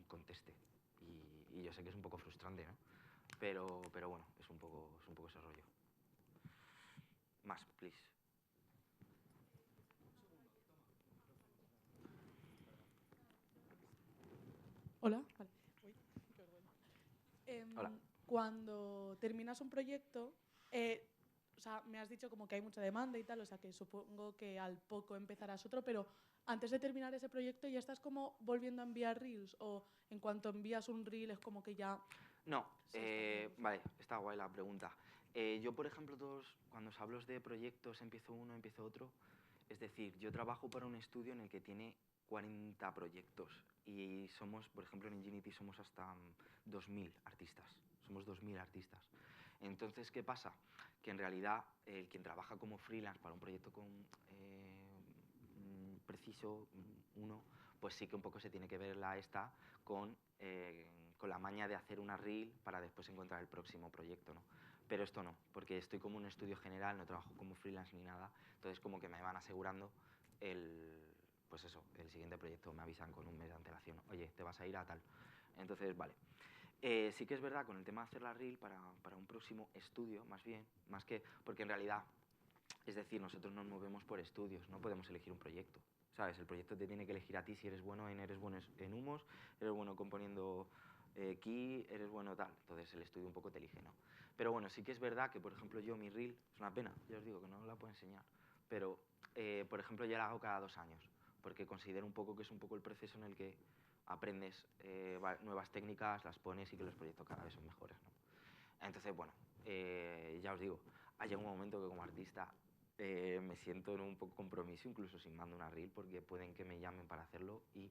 conteste. Y yo sé que es un poco frustrante, ¿no? Pero bueno, es un poco ese rollo. Más, please. Hola. Cuando terminas un proyecto, o sea, me has dicho como que hay mucha demanda y tal, o sea, que supongo que al poco empezarás otro, pero antes de terminar ese proyecto ya estás como volviendo a enviar reels, o en cuanto envías un reel es como que ya... No, Sí, está bien. vale, está guay la pregunta. Yo, por ejemplo, cuando os hablo de proyectos, empiezo uno, empiezo otro. Es decir, yo trabajo para un estudio en el que tiene 40 proyectos y somos, por ejemplo, en Ingenuity somos hasta 2.000 artistas. Somos 2.000 artistas. Entonces, ¿qué pasa? Que en realidad quien trabaja como freelance para un proyecto preciso, uno, pues sí que un poco se tiene que ver con la maña de hacer una reel para después encontrar el próximo proyecto, ¿no? Pero esto no, porque estoy como un estudio general, no trabajo como freelance ni nada, entonces como que me van asegurando pues eso, el siguiente proyecto, me avisan con un mes de antelación, oye, te vas a ir a tal. Entonces, vale. Sí que es verdad con el tema de hacer la reel para un próximo estudio, más que, porque en realidad, es decir, nosotros nos movemos por estudios, no podemos elegir un proyecto, ¿sabes? El proyecto te tiene que elegir a ti si eres bueno en humos, eres bueno componiendo key, eres bueno tal, entonces el estudio un poco te elige, ¿no? Pero bueno, sí que es verdad que, por ejemplo, yo mi reel, es una pena, ya os digo que no la puedo enseñar, pero, por ejemplo, ya la hago cada 2 años, porque considero un poco que es un poco el proceso en el que aprendes nuevas técnicas, las pones y que los proyectos cada vez son mejores, ¿no? Entonces, bueno, ya os digo, ha llegado un momento que como artista me siento en un poco compromiso, incluso si mando una reel, porque pueden que me llamen para hacerlo y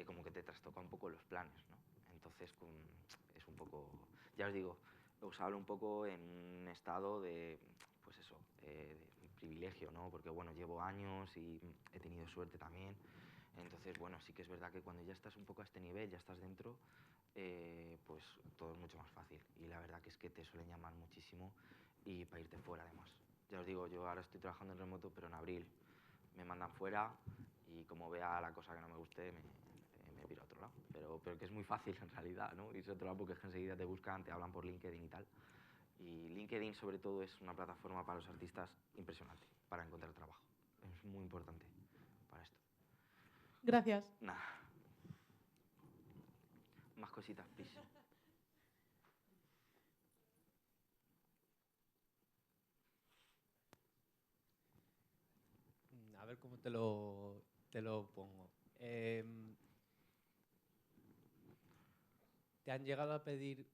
como que te trastoca un poco los planes, ¿no? Entonces, es un poco, ya os digo, os hablo un poco en un estado de, pues eso, de privilegio, ¿no? Porque, bueno, llevo años y he tenido suerte también. Entonces, bueno, sí que es verdad que cuando ya estás un poco a este nivel, ya estás dentro, pues todo es mucho más fácil. Y la verdad que es que te suelen llamar muchísimo y para irte fuera, además. Ya os digo, yo ahora estoy trabajando en remoto, pero en abril me mandan fuera y como vea la cosa que no me guste, me piro a otro lado. Pero que es muy fácil en realidad, ¿no? Irse a otro lado porque es que enseguida te buscan, te hablan por LinkedIn y tal. Y LinkedIn, sobre todo, es una plataforma para los artistas impresionante para encontrar trabajo. Es muy importante para esto. Gracias. Nada. Más cositas, please. A ver cómo te lo pongo. ¿Te han llegado a pedir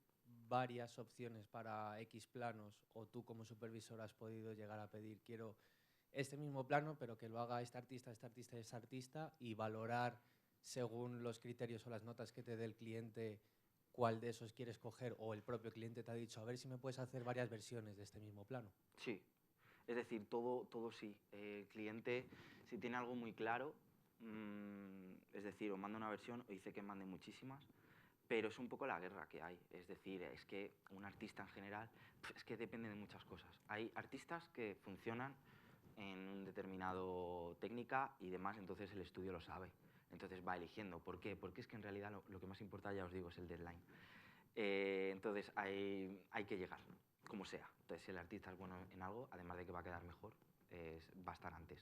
varias opciones para X planos o tú como supervisor has podido llegar a pedir quiero este mismo plano pero que lo haga este artista y este artista y valorar según los criterios o las notas que te dé el cliente cuál de esos quieres coger o el propio cliente te ha dicho a ver si me puedes hacer varias versiones de este mismo plano? Sí, es decir, todo sí. El cliente, si tiene algo muy claro, es decir, o manda una versión o dice que mande muchísimas, pero es un poco la guerra que hay. Es decir, es que un artista en general, es que depende de muchas cosas. Hay artistas que funcionan en un determinado técnica y demás, entonces el estudio lo sabe. Entonces va eligiendo. ¿Por qué? Porque es que en realidad lo que más importa, ya os digo, es el deadline. Entonces hay que llegar, como sea. Entonces si el artista es bueno en algo, además de que va a quedar mejor, va a estar antes.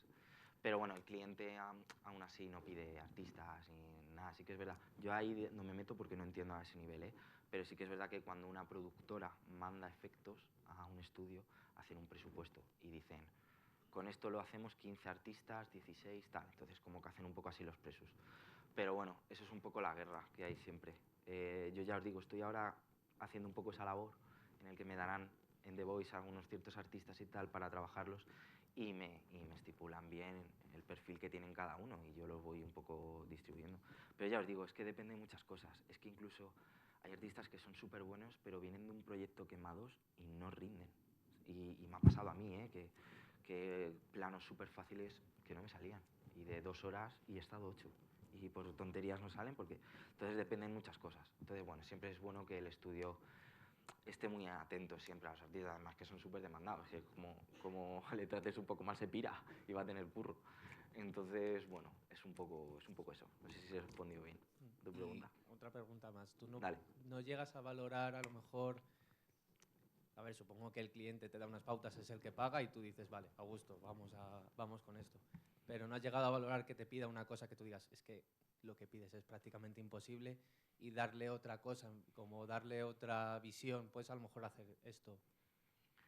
Pero bueno, el cliente aún así no pide artistas ni nada, sí que es verdad. Yo ahí no me meto porque no entiendo a ese nivel, pero sí que es verdad que cuando una productora manda efectos a un estudio, hacen un presupuesto y dicen, con esto lo hacemos 15 artistas, 16, tal. Entonces como que hacen un poco así los presos. Pero bueno, eso es un poco la guerra que hay siempre. Yo ya os digo, estoy ahora haciendo un poco esa labor en el que me darán en The Voice algunos ciertos artistas y tal para trabajarlos y me estipulan bien el perfil que tienen cada uno y yo los voy un poco distribuyendo. Pero ya os digo, es que depende de muchas cosas. Es que incluso hay artistas que son súper buenos pero vienen de un proyecto quemados y no rinden. Y me ha pasado a mí, que planos súper fáciles que no me salían y de 2 horas y he estado 8 y por tonterías no salen porque entonces dependen muchas cosas. Entonces, bueno, siempre es bueno que el estudio esté muy atento siempre a los artistas, además que son súper demandados, que como le trates un poco mal se pira y va a tener curro. Entonces, bueno, es un poco eso. No sé si se ha respondido bien tu pregunta. Y otra pregunta más. ¿Tú Dale. no llegas a valorar a lo mejor A ver, supongo que el cliente te da unas pautas, es el que paga y tú dices, vale, a gusto, vamos con esto. Pero no has llegado a valorar que te pida una cosa que tú digas, es que lo que pides es prácticamente imposible, y darle otra cosa, como darle otra visión, pues a lo mejor hacer esto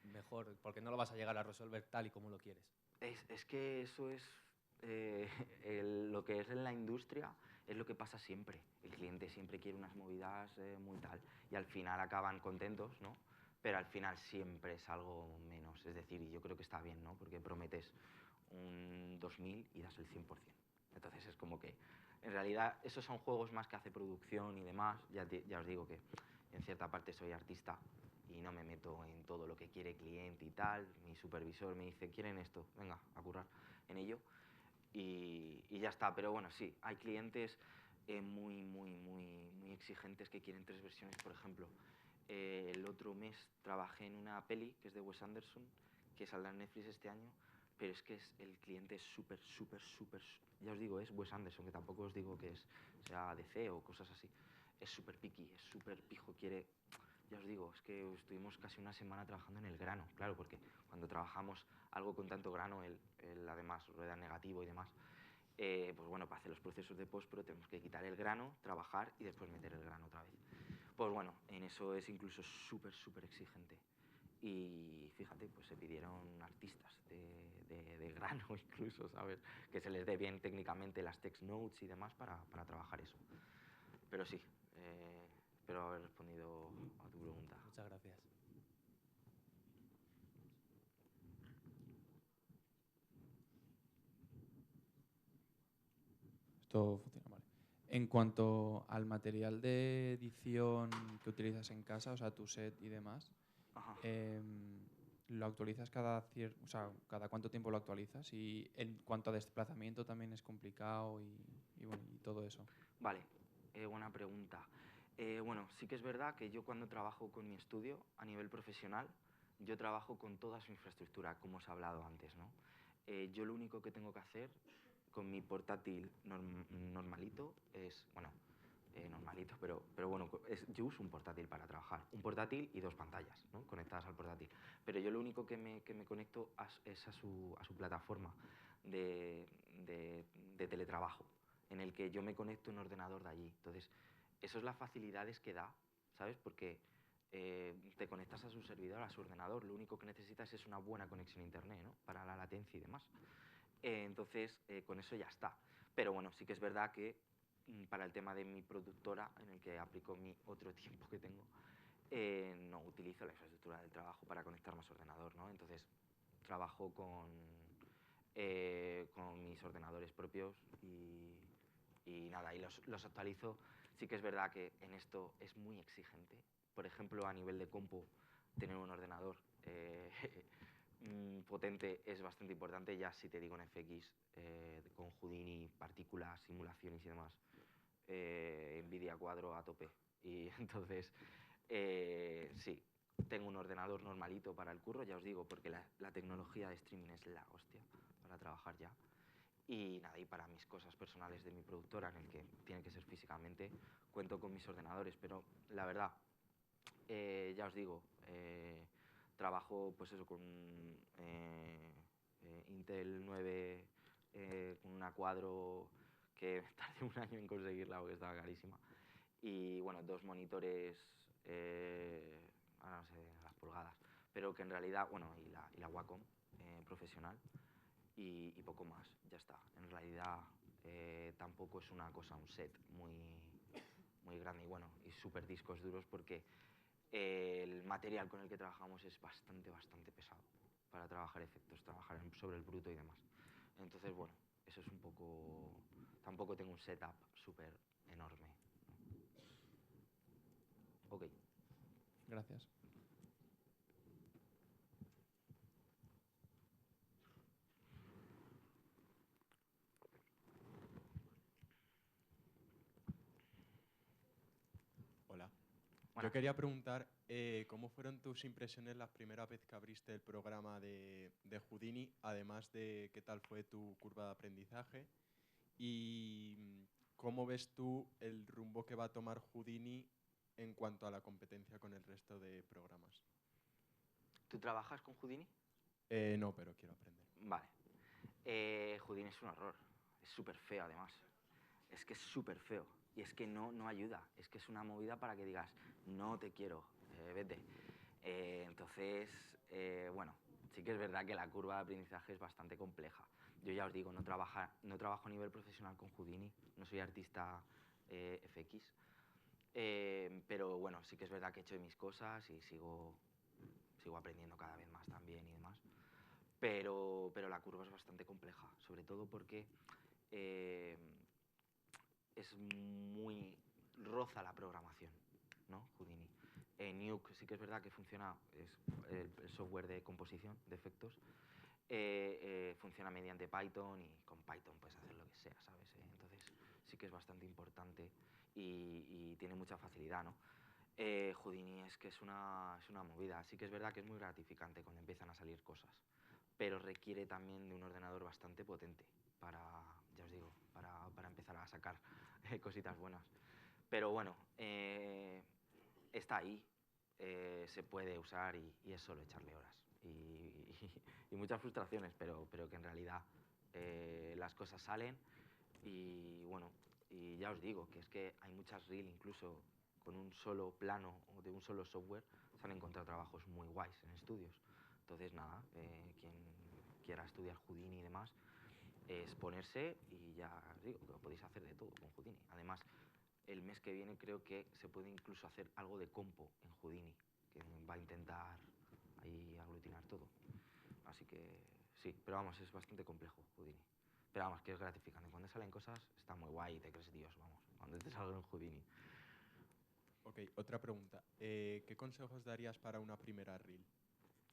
mejor, porque no lo vas a llegar a resolver tal y como lo quieres. Es que eso es lo que es en la industria, es lo que pasa siempre. El cliente siempre quiere unas movidas muy tal, y al final acaban contentos, ¿no? Pero al final siempre es algo menos. Es decir, y yo creo que está bien, ¿no? Porque prometes un 2000 y das el 100%. Entonces es como que, en realidad, esos son juegos más que hace producción y demás. Ya os digo que en cierta parte soy artista y no me meto en todo lo que quiere el cliente y tal. Mi supervisor me dice, ¿quieren esto? Venga, a currar en ello. Y ya está. Pero bueno, sí, hay clientes muy exigentes que quieren 3 versiones, por ejemplo. El otro mes trabajé en una peli que es de Wes Anderson, que saldrá en Netflix este año, pero es que el cliente es súper, ya os digo, es Wes Anderson, que tampoco os digo que sea DC o cosas así. Es súper picky, es súper pijo, quiere... Ya os digo, es que estuvimos casi una semana trabajando en el grano, claro, porque cuando trabajamos algo con tanto grano, él además rueda negativo y demás, pues bueno, para hacer los procesos de postpro tenemos que quitar el grano, trabajar y después meter el grano otra vez. Pues bueno, en eso es incluso súper exigente. Y fíjate, pues se pidieron artistas de grano incluso, ¿sabes? Que se les dé bien técnicamente las text notes y demás para trabajar eso. Pero sí, espero haber respondido a tu pregunta. Muchas gracias. Esto funciona, vale. En cuanto al material de edición que utilizas en casa, o sea, tu set y demás, Ajá. ¿lo actualizas o sea, cada cuánto tiempo lo actualizas? Y en cuanto a desplazamiento también es complicado y bueno, y todo eso. Vale, buena pregunta. Bueno, sí que es verdad que yo cuando trabajo con mi estudio a nivel profesional, yo trabajo con toda su infraestructura, como os he hablado antes, ¿no? Yo lo único que tengo que hacer con mi portátil normalito es, bueno, normalito, pero bueno, yo uso un portátil para trabajar, un portátil y 2 pantallas, ¿no? Conectadas al portátil. Pero yo lo único que me conecto es a su plataforma de teletrabajo, en el que yo me conecto en un ordenador de allí. Entonces, eso es las facilidades que da, ¿sabes? Porque te conectas a su servidor, a su ordenador, lo único que necesitas es una buena conexión a internet, ¿no? Para la latencia y demás. Entonces, con eso ya está. Pero bueno, sí que es verdad que para el tema de mi productora, en el que aplico mi otro tiempo que tengo, no utilizo la infraestructura del trabajo para conectarme a su ordenador, ¿no? Entonces, trabajo con mis ordenadores propios y nada, y los actualizo. Sí que es verdad que en esto es muy exigente. Por ejemplo, a nivel de compu, tener un ordenador potente es bastante importante. Ya si te digo en FX, con Houdini, partículas, simulaciones y demás, Nvidia Quadro a tope. Y entonces, sí, tengo un ordenador normalito para el curro, ya os digo, porque la tecnología de streaming es la hostia para trabajar ya. Y nada, y para mis cosas personales de mi productora, en el que tiene que ser físicamente, cuento con mis ordenadores. Pero la verdad, ya os digo, trabajo pues eso con Intel 9, con una Quadro que tardé un año en conseguirla porque estaba carísima. Y bueno, 2 monitores, ahora no sé las pulgadas, pero que en realidad, bueno, y la Wacom profesional y poco más, ya está. En realidad tampoco es una cosa, un set muy grande y bueno, y súper discos duros porque el material con el que trabajamos es bastante pesado para trabajar efectos, trabajar sobre el bruto y demás. Entonces, bueno, eso es un poco... Tampoco tengo un setup súper enorme. Ok. Gracias. Hola. Bueno, Yo quería preguntar cómo fueron tus impresiones la primera vez que abriste el programa de Houdini, además de qué tal fue tu curva de aprendizaje y cómo ves tú el rumbo que va a tomar Houdini en cuanto a la competencia con el resto de programas. ¿Tú trabajas con Houdini? No, pero quiero aprender. Vale. Houdini es un horror. Es súper feo, además. Es que es súper feo. Y es que no ayuda. Es que es una movida para que digas, no te quiero, vete. Entonces, bueno, sí que es verdad que la curva de aprendizaje es bastante compleja. Yo ya os digo, no trabajo a nivel profesional con Houdini. No soy artista FX. Pero bueno, sí que es verdad que he hecho mis cosas y sigo aprendiendo cada vez más también y demás. Pero la curva es bastante compleja, sobre todo porque es muy roza la programación, ¿no? Houdini. Nuke sí que es verdad que funciona, es el software de composición de efectos, funciona mediante Python y con Python puedes hacer lo que sea, ¿sabes? Entonces sí que es bastante importante y tiene mucha facilidad, ¿no? Houdini es que es una movida. Sí que es verdad que es muy gratificante cuando empiezan a salir cosas, pero requiere también de un ordenador bastante potente para, ya os digo, para empezar a sacar cositas buenas. Pero bueno, está ahí, se puede usar y es solo echarle horas. Y muchas frustraciones, pero que en realidad las cosas salen y bueno, y ya os digo que es que hay muchas reel incluso con un solo plano o de un solo software se han encontrado trabajos muy guays en estudios. Entonces nada, quien quiera estudiar Houdini y demás, es ponerse y ya os digo que lo podéis hacer de todo con Houdini. Además, el mes que viene creo que se puede incluso hacer algo de compo en Houdini, que va a intentar ahí aglutinar todo. Así que sí, pero vamos, es bastante complejo Houdini. Pero vamos, que es gratificante. Cuando salen cosas está muy guay y te crees Dios, vamos, cuando te salga en Houdini. Ok, otra pregunta. ¿Qué consejos darías para una primera reel?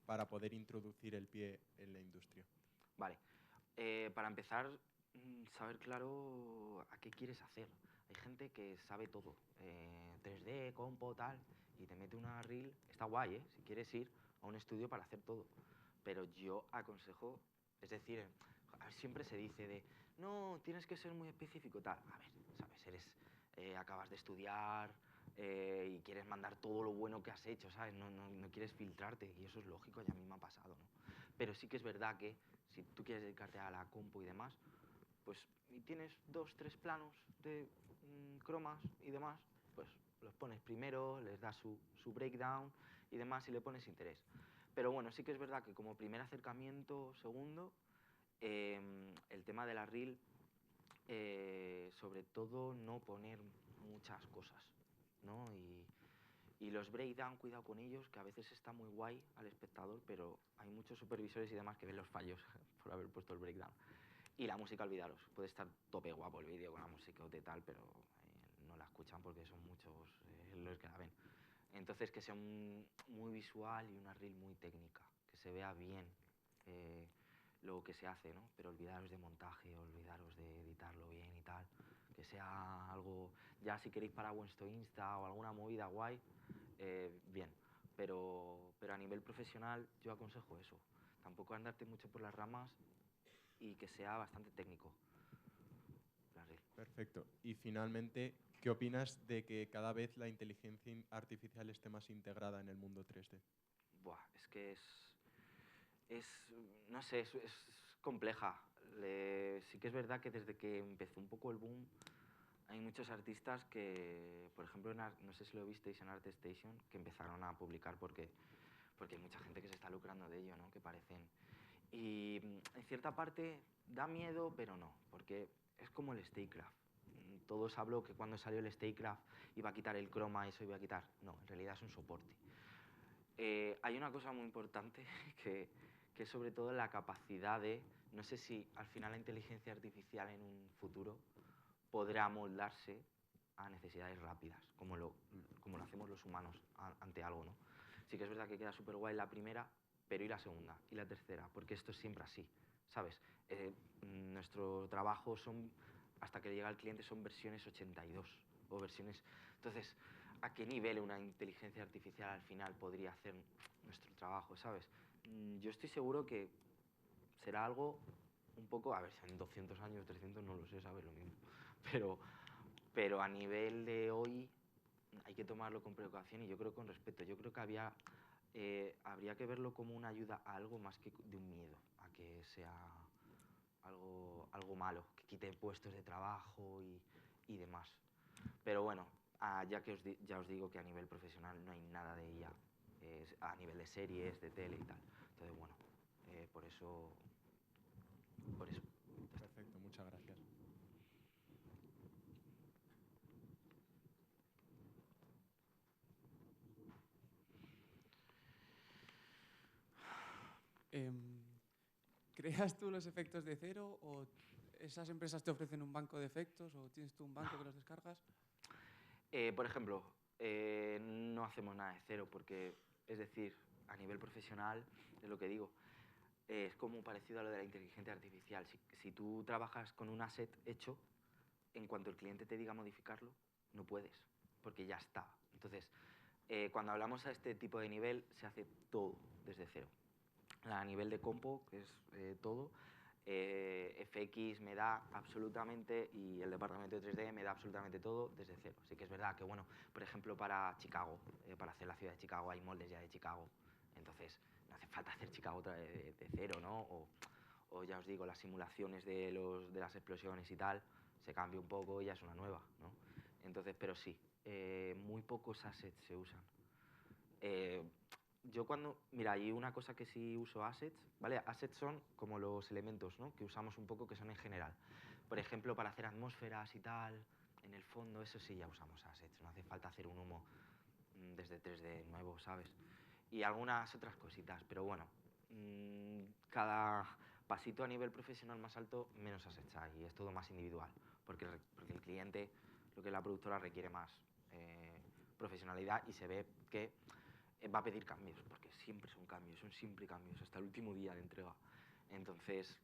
Para poder introducir el pie en la industria. Vale, para empezar, saber claro a qué quieres hacer. Hay gente que sabe todo, 3D, compo, tal, y te mete una reel, está guay, ¿eh? Si quieres ir a un estudio para hacer todo. Pero yo aconsejo, es decir, siempre se dice de, no, tienes que ser muy específico, tal. A ver, ¿sabes? Acabas de estudiar y quieres mandar todo lo bueno que has hecho, ¿sabes? No quieres filtrarte y eso es lógico y a mí me ha pasado, ¿no? Pero sí que es verdad que si tú quieres dedicarte a la compo y demás, pues y tienes 2, 3 planos de cromas y demás, pues los pones primero, les das su breakdown y demás y le pones interés. Pero bueno, sí que es verdad que como primer acercamiento, segundo, el tema de la reel, sobre todo no poner muchas cosas, ¿no? Y los breakdown, cuidado con ellos, que a veces está muy guay al espectador, pero hay muchos supervisores y demás que ven los fallos por haber puesto el breakdown. Y la música, olvidaros, puede estar tope guapo el vídeo con la música o de tal, pero no la escuchan porque son muchos los que la ven. Entonces que sea muy visual y una reel muy técnica, que se vea bien lo que se hace, ¿no? Pero olvidaros de montaje, olvidaros de editarlo bien y tal, que sea algo, ya si queréis para vuestro Insta o alguna movida guay, bien, pero a nivel profesional yo aconsejo eso, tampoco andarte mucho por las ramas y que sea bastante técnico la reel. Perfecto. Y finalmente, ¿qué opinas de que cada vez la inteligencia artificial esté más integrada en el mundo 3D? Buah, es que no sé, es compleja. Sí que es verdad que desde que empezó un poco el boom, hay muchos artistas que, por ejemplo, no sé si lo visteis en ArtStation, que empezaron a publicar porque hay mucha gente que se está lucrando de ello, ¿no? Que parecen. Y en cierta parte da miedo, pero no, porque es como el StayCraft. Todos habló que cuando salió el StayCraft iba a quitar el croma, eso iba a quitar. No, en realidad es un soporte. Hay una cosa muy importante que es sobre todo la capacidad de, no sé si al final la inteligencia artificial en un futuro podrá moldarse a necesidades rápidas, como lo hacemos los humanos ante algo, ¿no? Sí que es verdad que queda súper guay la primera, pero ¿y la segunda? ¿Y la tercera? Porque esto es siempre así, ¿sabes? Nuestro trabajo hasta que llega al cliente son versiones 82 o versiones... Entonces, ¿a qué nivel una inteligencia artificial al final podría hacer nuestro trabajo, ¿sabes? Yo estoy seguro que será algo un poco, a ver, si en 200 años, 300, no lo sé, ¿sabes? Lo mismo. Pero a nivel de hoy hay que tomarlo con precaución y yo creo con respeto. Yo creo que había habría que verlo como una ayuda a algo más que de un miedo, a que sea algo malo, que quite puestos de trabajo y demás. Pero bueno, ya os digo que a nivel profesional no hay nada de ella, a nivel de series, de tele y tal. Entonces, bueno, por eso. Perfecto, muchas gracias. ¿Creas tú los efectos de cero o esas empresas te ofrecen un banco de efectos o tienes tú un banco que los descargas? Por ejemplo, no hacemos nada de cero porque, es decir, a nivel profesional, es lo que digo, es como parecido a lo de la inteligencia artificial. Si tú trabajas con un asset hecho, en cuanto el cliente te diga modificarlo, no puedes, porque ya está. Entonces, cuando hablamos a este tipo de nivel, se hace todo desde cero. A nivel de compo, que es todo, FX me da absolutamente, y el departamento de 3D me da absolutamente todo desde cero. Sí que es verdad que, bueno, por ejemplo, para Chicago, para hacer la ciudad de Chicago, hay moldes ya de Chicago. Entonces, no hace falta hacer Chicago de cero, ¿no? O ya os digo, las simulaciones de las explosiones y tal, se cambia un poco y ya es una nueva, ¿no? Entonces, pero sí, muy pocos assets se usan. Mira, hay una cosa que sí uso assets, ¿vale? Assets son como los elementos, ¿no? Que usamos un poco, que son en general. Por ejemplo, para hacer atmósferas y tal, en el fondo, eso sí ya usamos assets. No hace falta hacer un humo desde 3D nuevo, ¿sabes? Y algunas otras cositas, pero bueno, cada pasito a nivel profesional más alto, menos assets hay, y es todo más individual, porque el cliente, lo que es la productora, requiere más profesionalidad y se ve que va a pedir cambios, porque siempre son siempre cambios, hasta el último día de entrega. Entonces,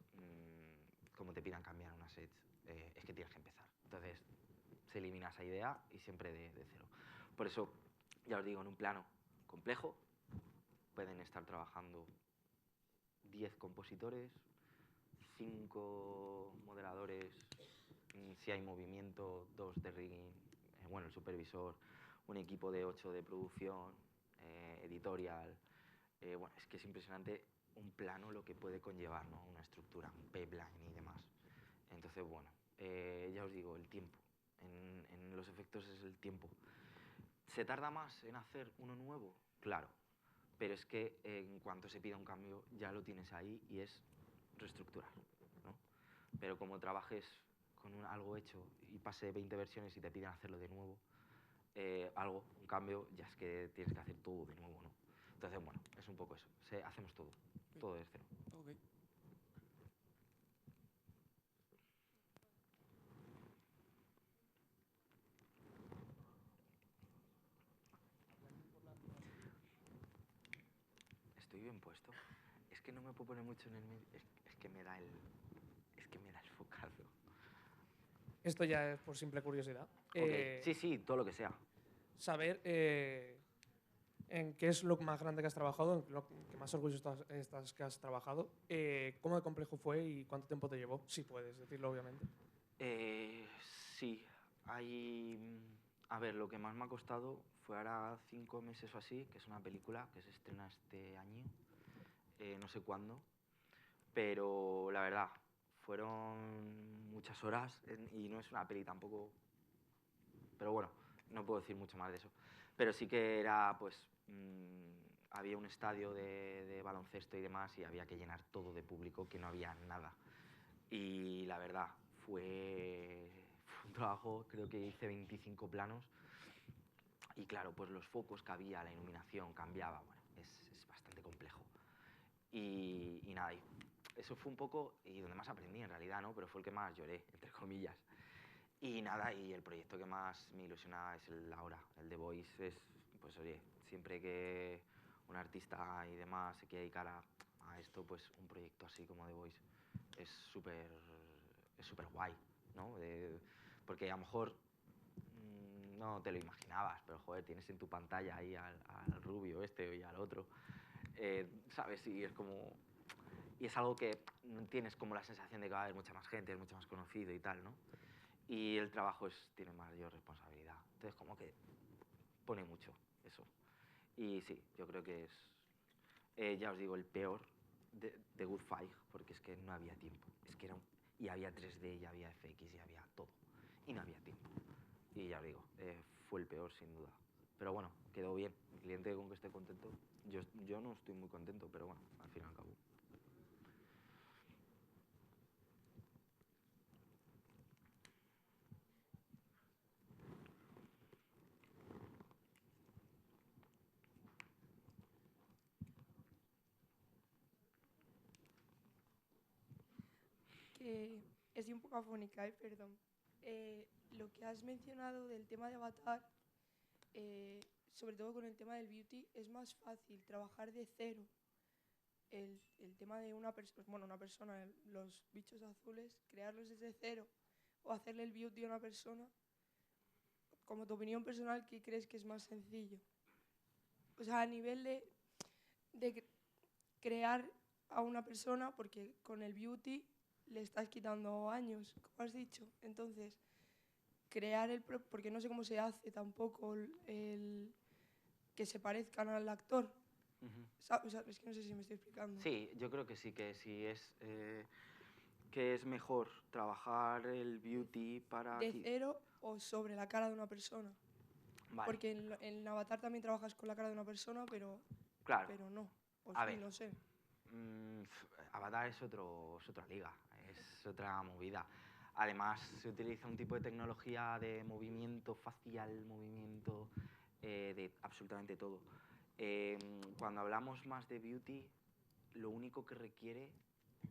como te pidan cambiar un asset, es que tienes que empezar. Entonces, se elimina esa idea y siempre de cero. Por eso, ya os digo, en un plano complejo, pueden estar trabajando 10 compositores, 5 modeladores, si hay movimiento, 2 de rigging, bueno, el supervisor, un equipo de 8 de producción, editorial. Bueno, es que es impresionante un plano lo que puede conllevar, ¿no? Una estructura, un pipeline y demás. Entonces, bueno, ya os digo, el tiempo. En los efectos es el tiempo. ¿Se tarda más en hacer uno nuevo? Claro, pero es que en cuanto se pida un cambio ya lo tienes ahí y es reestructurar, ¿no? Pero como trabajes con algo hecho y pase 20 versiones y te piden hacerlo de nuevo, un cambio, ya es que tienes que hacer todo de nuevo, ¿no? Entonces, bueno, es un poco eso. Hacemos todo desde cero. Okay. Estoy bien puesto. Es que no me puedo poner mucho en el medio. Es que me da el focazo. Esto ya es por simple curiosidad. Okay. Sí, todo lo que sea. Saber en qué es lo más grande que has trabajado, en lo que más orgulloso estás que has trabajado, cómo de complejo fue y cuánto tiempo te llevó, si puedes decirlo, obviamente. Sí, a ver, lo que más me ha costado fue ahora 5 meses o así, que es una película que se estrena este año, no sé cuándo, pero la verdad, fueron muchas horas y no es una peli tampoco, pero bueno, no puedo decir mucho más de eso. Pero sí que era, pues, había un estadio de baloncesto y demás y había que llenar todo de público, que no había nada. Y la verdad, fue un trabajo, creo que hice 25 planos y claro, pues los focos que había, la iluminación cambiaba, bueno, es bastante complejo. Y nada, eso fue un poco, y donde más aprendí en realidad, ¿no? Pero fue el que más lloré, entre comillas. Y nada, y el proyecto que más me ilusiona es el ahora, el The Voice. Pues oye, siempre que un artista y demás se quiere dedicar a esto, pues un proyecto así como The Voice es súper guay, ¿no? Porque a lo mejor no te lo imaginabas, pero joder, tienes en tu pantalla ahí al rubio este y al otro, ¿sabes? Y es como... Y es algo que tienes como la sensación de que va a haber mucha más gente, es mucho más conocido y tal, ¿no? Y el trabajo tiene mayor responsabilidad. Entonces, como que pone mucho eso. Y sí, yo creo que es Ya os digo, el peor de Good Fight, porque es que no había tiempo. Es que y había 3D, y había FX, y había todo. Y no había tiempo. Y ya os digo, fue el peor sin duda. Pero bueno, quedó bien. El cliente con que esté contento. Yo no estoy muy contento, pero bueno, al fin y al cabo. Que estoy un poco afónica, perdón. Lo que has mencionado del tema de Avatar, sobre todo con el tema del beauty, es más fácil trabajar de cero el tema de una persona, bueno, una persona, los bichos azules, crearlos desde cero o hacerle el beauty a una persona. Como tu opinión personal, ¿qué crees que es más sencillo? O sea, a nivel de crear a una persona, porque con el beauty le estás quitando años, como has dicho. Entonces, porque no sé cómo se hace tampoco el que se parezcan al actor. O sea, es que no sé si me estoy explicando. Sí, yo creo que sí, que es mejor trabajar el beauty para... ¿De cero o sobre la cara de una persona? Vale. Porque en Avatar también trabajas con la cara de una persona, pero, claro. pero no. O A sí, ver, no sé. Avatar es otra liga, es otra movida. Además, se utiliza un tipo de tecnología de movimiento facial, movimiento de absolutamente todo. Cuando hablamos más de beauty, lo único que requiere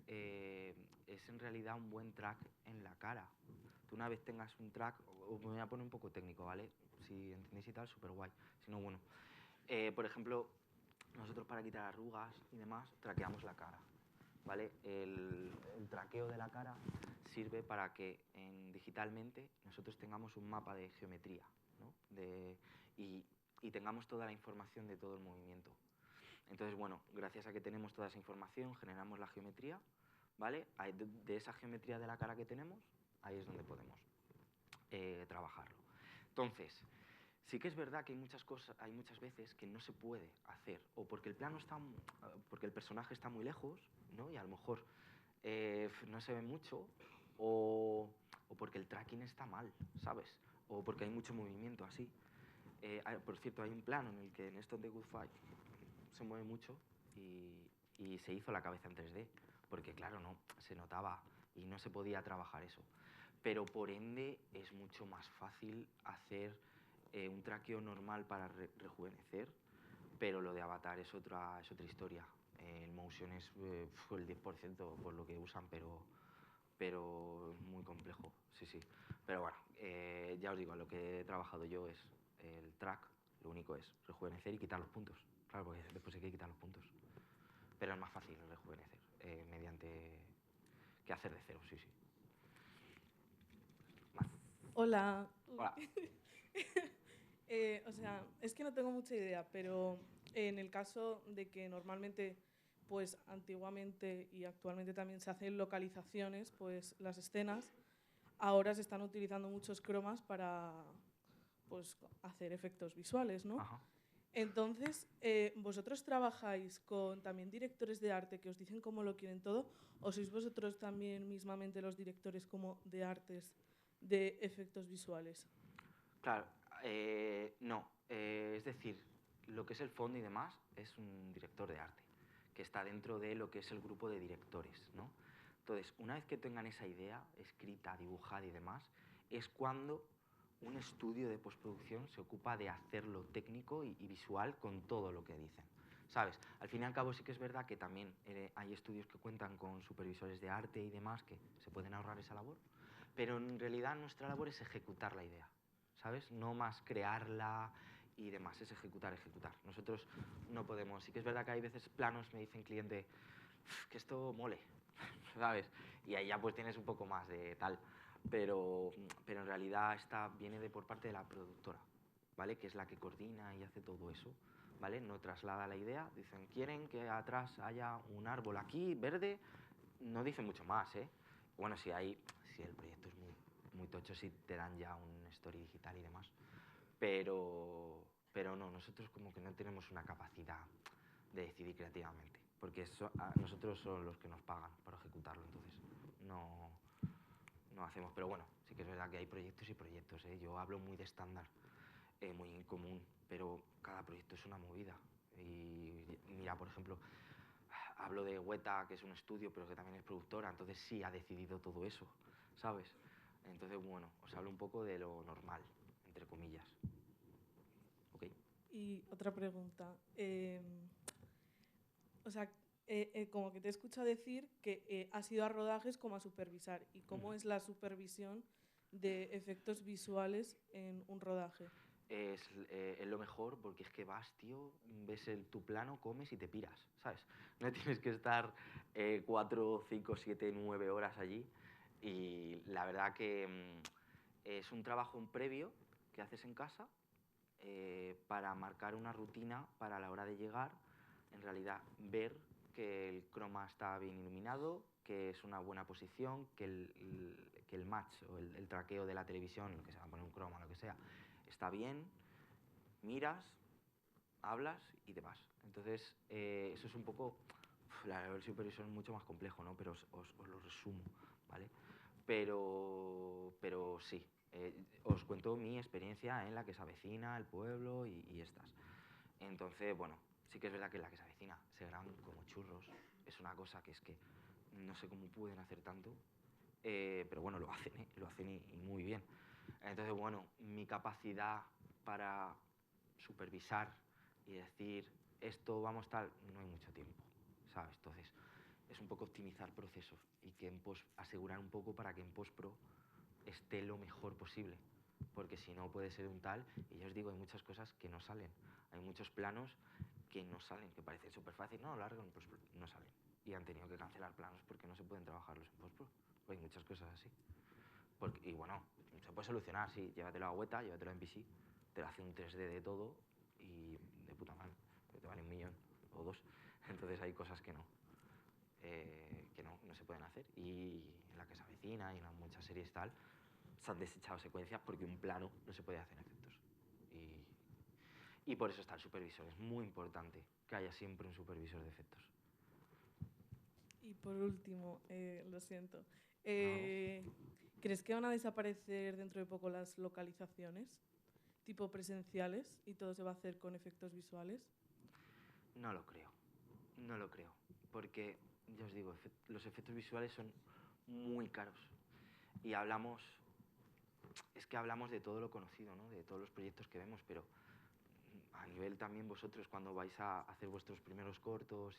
es en realidad un buen track en la cara. Tú una vez tengas un track, me voy a poner un poco técnico, ¿vale? Si entendéis y tal, súper guay. Si no, bueno. Por ejemplo, nosotros para quitar arrugas y demás, traqueamos la cara, ¿vale? El traqueo de la cara sirve para que digitalmente nosotros tengamos un mapa de geometría, ¿no? Y tengamos toda la información de todo el movimiento. Entonces, bueno, gracias a que tenemos toda esa información, generamos la geometría, ¿vale? De esa geometría de la cara que tenemos, ahí es donde podemos trabajarlo. Entonces, sí que es verdad que hay muchas veces que no se puede hacer, o porque el plano porque el personaje está muy lejos, ¿no? Y a lo mejor no se ve mucho, o porque el tracking está mal, ¿sabes? O porque hay mucho movimiento así. Por cierto, hay un plano en el que en Stone the Good Fight se mueve mucho y se hizo la cabeza en 3D, porque claro, no se notaba y no se podía trabajar eso. Pero por ende es mucho más fácil hacer un traqueo normal para rejuvenecer, pero lo de Avatar es otra historia. El motion es el 10% por lo que usan, pero es muy complejo, sí, sí. Pero bueno, ya os digo, lo que he trabajado yo es el track, lo único es rejuvenecer y quitar los puntos. Claro, porque después hay que quitar los puntos. Pero es más fácil rejuvenecer que hacer de cero, sí, sí. Más. Hola. Hola. O sea, es que no tengo mucha idea, pero en el caso de que normalmente, pues antiguamente y actualmente también se hacen localizaciones, pues las escenas, ahora se están utilizando muchos cromas para pues, hacer efectos visuales, ¿no? Ajá. Entonces, ¿vosotros trabajáis con también directores de arte que os dicen cómo lo quieren todo? ¿O sois vosotros también mismamente los directores como de artes de efectos visuales? Claro, no. Es decir, lo que es el fondo y demás es un director de arte, que está dentro de lo que es el grupo de directores, ¿no? Entonces, una vez que tengan esa idea escrita, dibujada y demás, es cuando un estudio de postproducción se ocupa de hacerlo técnico y visual con todo lo que dicen, ¿sabes? Al fin y al cabo sí que es verdad que también hay estudios que cuentan con supervisores de arte y demás que se pueden ahorrar esa labor, pero en realidad nuestra labor es ejecutar la idea, ¿sabes? No más crearla y demás, es ejecutar. Nosotros no podemos, sí que es verdad que hay veces planos, me dicen cliente, que esto mole, ¿sabes? Y ahí ya pues tienes un poco más de tal, pero en realidad viene por parte de la productora, ¿vale? Que es la que coordina y hace todo eso, ¿vale? No traslada la idea, dicen, quieren que atrás haya un árbol aquí, verde, no dicen mucho más, ¿eh? Bueno, si el proyecto es muy tocho, sí te dan ya un story digital y demás, pero no, nosotros como que no tenemos una capacidad de decidir creativamente, porque nosotros son los que nos pagan para ejecutarlo, entonces no hacemos. Pero bueno, sí que es verdad que hay proyectos y proyectos, ¿eh? Yo hablo muy de estándar, muy común, pero cada proyecto es una movida. Y mira, por ejemplo, hablo de Weta, que es un estudio, pero que también es productora, entonces sí ha decidido todo eso, ¿sabes? Entonces, bueno, os hablo un poco de lo normal, entre comillas. ¿Ok? Y otra pregunta. O sea, como que te he escuchado decir que has ido a rodajes como a supervisar. ¿Y cómo es la supervisión de efectos visuales en un rodaje? Es lo mejor porque es que vas, tío, ves tu plano, comes y te piras, ¿sabes? No tienes que estar 4, 5, 7, 9 horas allí. Y la verdad que es un trabajo previo que haces en casa para marcar una rutina para la hora de llegar, en realidad ver que el croma está bien iluminado, que es una buena posición, que el match o el traqueo de la televisión, lo que sea, poner un croma, lo que sea, está bien, miras, hablas y te vas. Entonces, eso es un poco... La labor supervisor es mucho más complejo, ¿no? Pero os lo resumo, ¿vale? Pero sí, os cuento mi experiencia en La que se avecina, El pueblo y estas. Entonces, bueno, sí que es verdad que en La que se avecina se graban como churros. Es una cosa que es que no sé cómo pueden hacer tanto, pero bueno, lo hacen, ¿eh? Lo hacen y muy bien. Entonces, bueno, mi capacidad para supervisar y decir esto vamos tal, no hay mucho tiempo, ¿sabes? Entonces, es un poco optimizar procesos y que en post, asegurar un poco para que en postpro esté lo mejor posible, porque si no puede ser un tal, y ya os digo, hay muchas cosas que no salen, hay muchos planos que no salen, que parecen súper fácil, no, largo, pues no salen, y han tenido que cancelar planos porque no se pueden trabajarlos en postpro, pues hay muchas cosas así. Y bueno, se puede solucionar, sí, llévatelo a Weta, llévatelo a MPC, te lo hace un 3D de todo y de puta madre, pero te vale 1 millón o 2, entonces hay cosas que no se pueden hacer. Y en La que se avecina y en muchas series tal, se han desechado secuencias porque un plano no se puede hacer efectos. Y por eso está el supervisor. Es muy importante que haya siempre un supervisor de efectos. Y por último, lo siento, No. ¿crees que van a desaparecer dentro de poco las localizaciones, tipo presenciales, y todo se va a hacer con efectos visuales? No lo creo. No lo creo. Porque, ya os digo, los efectos visuales son muy caros. Y hablamos de todo lo conocido, ¿no? De todos los proyectos que vemos, pero a nivel también vosotros cuando vais a hacer vuestros primeros cortos,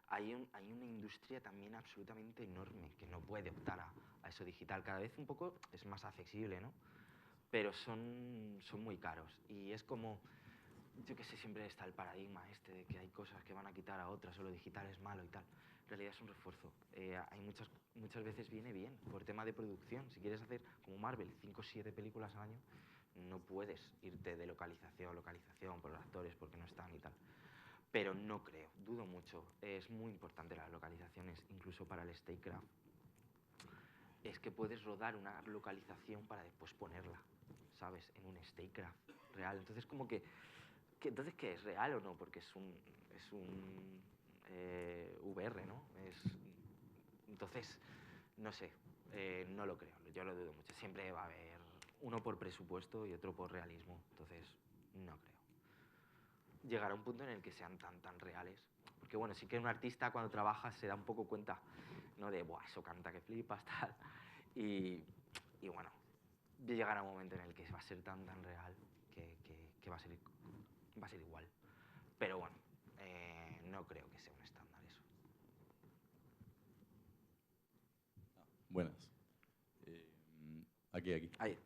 hay una industria también absolutamente enorme que no puede optar a eso digital. Cada vez un poco es más accesible, ¿no? Pero son muy caros. Y es como, yo que sé, siempre está el paradigma este de que hay cosas que van a quitar a otras o lo digital es malo y tal. En realidad es un refuerzo. Hay muchas veces viene bien por tema de producción. Si quieres hacer como Marvel 5 o 7 películas al año, no puedes irte de localización a localización por los actores porque no están y tal. Pero no creo, dudo mucho. Es muy importante las localizaciones, incluso para el Statecraft. Es que puedes rodar una localización para después ponerla, ¿sabes? En un Statecraft real. Entonces, como que entonces, ¿qué es real o no? Porque es un VR, ¿no? Entonces, no sé, no lo creo, yo lo dudo mucho. Siempre va a haber uno por presupuesto y otro por realismo, entonces no creo. Llegará un punto en el que sean tan reales. Porque bueno, sí que un artista cuando trabaja se da un poco cuenta, ¿no? De, buah, eso canta que flipas, tal. Y bueno, llegará un momento en el que va a ser tan real que va a ser igual. Pero bueno, no creo que sea un estándar eso. Buenas. Aquí. Ahí.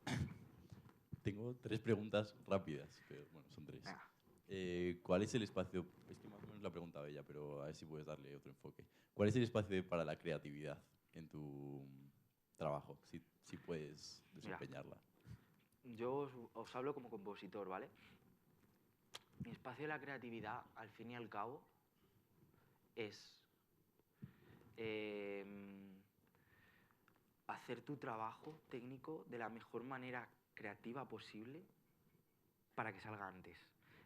Tengo 3 preguntas rápidas, pero bueno, son 3. ¿Cuál es el espacio? Es que más o menos la preguntaba ella, pero a ver si puedes darle otro enfoque. ¿Cuál es el espacio para la creatividad en tu trabajo? Si puedes desempeñarla. Mira, yo os hablo como compositor, ¿vale? Mi espacio de la creatividad, al fin y al cabo, es hacer tu trabajo técnico de la mejor manera creativa posible para que salga antes.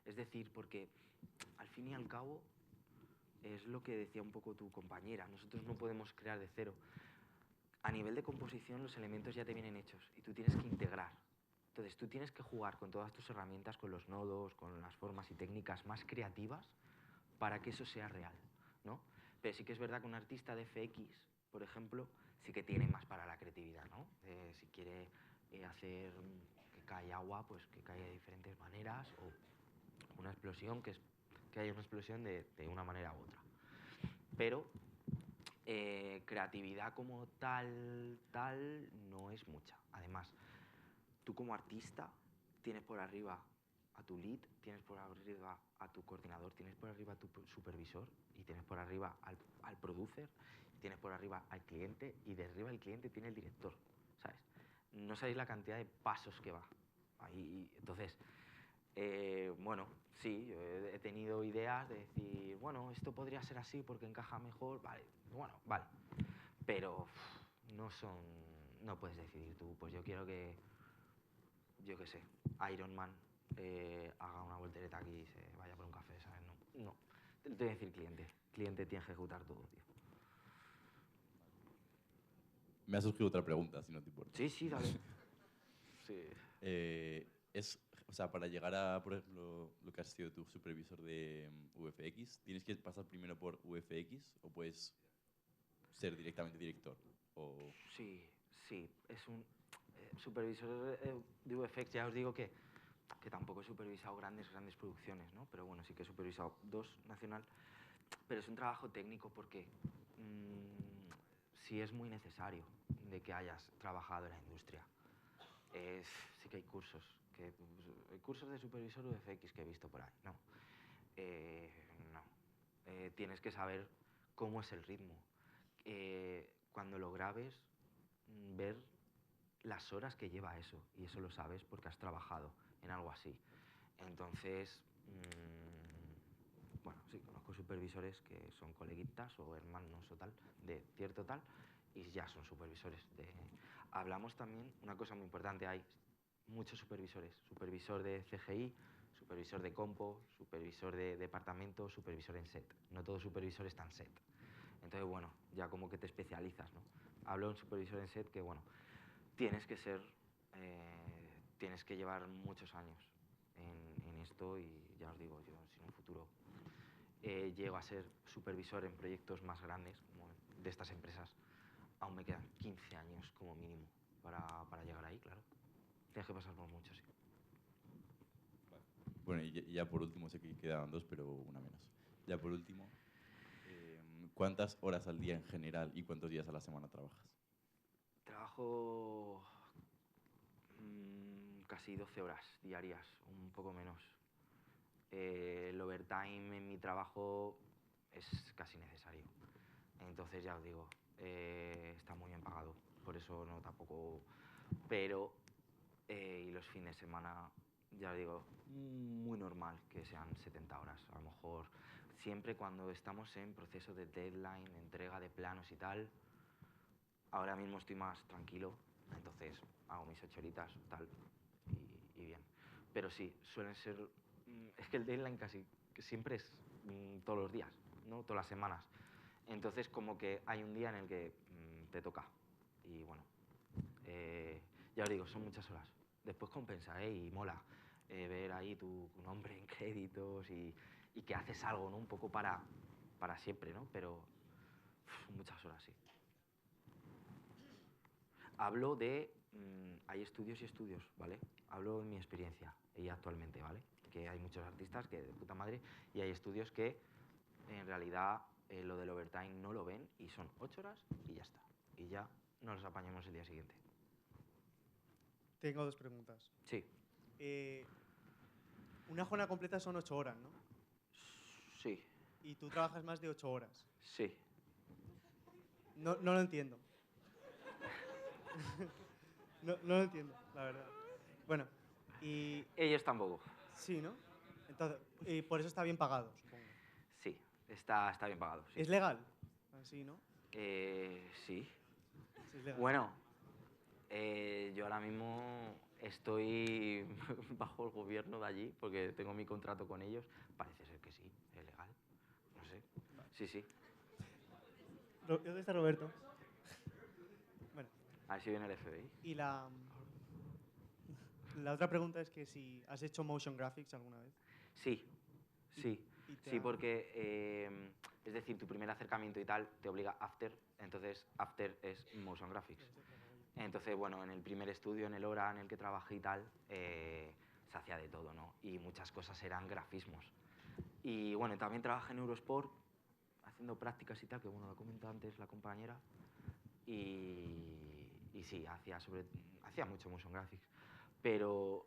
Es decir, porque al fin y al cabo es lo que decía un poco tu compañera, nosotros no podemos crear de cero. A nivel de composición los elementos ya te vienen hechos y tú tienes que integrar. Entonces tú tienes que jugar con todas tus herramientas, con los nodos, con las formas y técnicas más creativas para que eso sea real, ¿no? Pero sí que es verdad que un artista de FX, por ejemplo, sí que tiene más para la creatividad, ¿no? Si quiere hacer que caiga agua, pues que caiga de diferentes maneras, o una explosión, que haya una explosión de una manera u otra. Pero creatividad como tal no es mucha. Además, tú como artista tienes por arriba a tu lead, tienes por arriba a tu coordinador, tienes por arriba a tu supervisor y tienes por arriba al producer, tienes por arriba al cliente y de arriba del cliente tiene el director, ¿sabes? No sabéis la cantidad de pasos que va. Ahí, entonces, bueno, sí, yo he tenido ideas de decir, bueno, esto podría ser así porque encaja mejor, vale, bueno, vale. Pero no puedes decidir tú, pues yo quiero que, yo qué sé, Iron Man haga una voltereta aquí y se vaya por un café, ¿sabes? No. Te lo tengo que decir cliente. Cliente tiene que ejecutar todo, tío. Me ha surgido otra pregunta, si no te importa. Sí, dale. Sí. O sea, para llegar a, por ejemplo, lo que has sido tu supervisor de VFX, ¿tienes que pasar primero por VFX o puedes ser directamente director? O... Sí, es un supervisor de VFX, ya os digo que tampoco he supervisado grandes producciones, ¿no? Pero bueno, sí que he supervisado 2 nacional, pero es un trabajo técnico porque sí es muy necesario de que hayas trabajado en la industria. Sí que hay cursos, hay cursos de supervisor VFX que he visto por ahí, no. No. Tienes que saber cómo es el ritmo. Cuando lo grabes, ver las horas que lleva eso, y eso lo sabes porque has trabajado en algo así. Entonces, bueno, sí, conozco supervisores que son coleguitas o hermanos o tal, de cierto tal, y ya son supervisores. Hablamos también, una cosa muy importante, hay muchos supervisores, supervisor de CGI, supervisor de compo, supervisor de departamento, supervisor en set. No todo supervisor está en set. Entonces, bueno, ya como que te especializas, ¿no? Hablo de un supervisor en set que, bueno, tienes que llevar muchos años en esto y ya os digo, yo si en un futuro llego a ser supervisor en proyectos más grandes, como de estas empresas, aún me quedan 15 años como mínimo para llegar ahí, claro. Tienes que pasar por mucho, sí. Vale. Bueno, y ya por último, sé que quedaban 2, pero una menos. Ya por último, ¿cuántas horas al día en general y cuántos días a la semana trabajas? Trabajo casi 12 horas diarias, un poco menos. El overtime en mi trabajo es casi necesario. Entonces, ya os digo, está muy bien pagado, por eso no tampoco... Pero, y los fines de semana, ya os digo, muy normal que sean 70 horas. A lo mejor, siempre cuando estamos en proceso de deadline, de entrega de planos y tal, ahora mismo estoy más tranquilo, entonces hago mis 8 horitas, tal, y bien. Pero sí, suelen ser... Es que el deadline casi que siempre es todos los días, ¿no? Todas las semanas. Entonces, como que hay un día en el que te toca. Y bueno, ya os digo, son muchas horas. Después compensa, y mola ver ahí tu nombre en créditos y que haces algo, ¿no? Un poco para siempre, ¿no? Pero muchas horas, sí. Hablo de... hay estudios y estudios, ¿vale? Hablo de mi experiencia y actualmente, ¿vale? Que hay muchos artistas que de puta madre y hay estudios que en realidad lo del overtime no lo ven y son 8 horas y ya está. Y ya nos los apañamos el día siguiente. Tengo 2 preguntas. Sí. Una jornada completa son 8 horas, ¿no? Sí. ¿Y tú trabajas más de 8 horas? Sí. No lo entiendo. no lo entiendo, la verdad. Bueno, y... Ellos tampoco. Sí, ¿no? Entonces, y por eso está bien pagado, supongo. Sí, está bien pagado. Sí. ¿Es legal? Así, ¿no? Sí. Sí, es legal. Bueno, yo ahora mismo estoy bajo el gobierno de allí porque tengo mi contrato con ellos. Parece ser que sí, es legal. No sé. Vale. Sí, sí. ¿Dónde está Roberto? Bueno, A ver si viene el FBI. y la otra pregunta es que si has hecho motion graphics alguna vez. Sí, sí. y te Sí, ha- porque, es decir, tu primer acercamiento y tal te obliga After, entonces After es Motion Graphics. Entonces, bueno, en el primer estudio, en el hora en el que trabajé y tal, se hacía de todo, ¿no? Y muchas cosas eran grafismos. Y bueno, también trabajé en Eurosport, haciendo prácticas y tal, que bueno, lo comentó antes la compañera. Y sí, hacía mucho motion graphics. Pero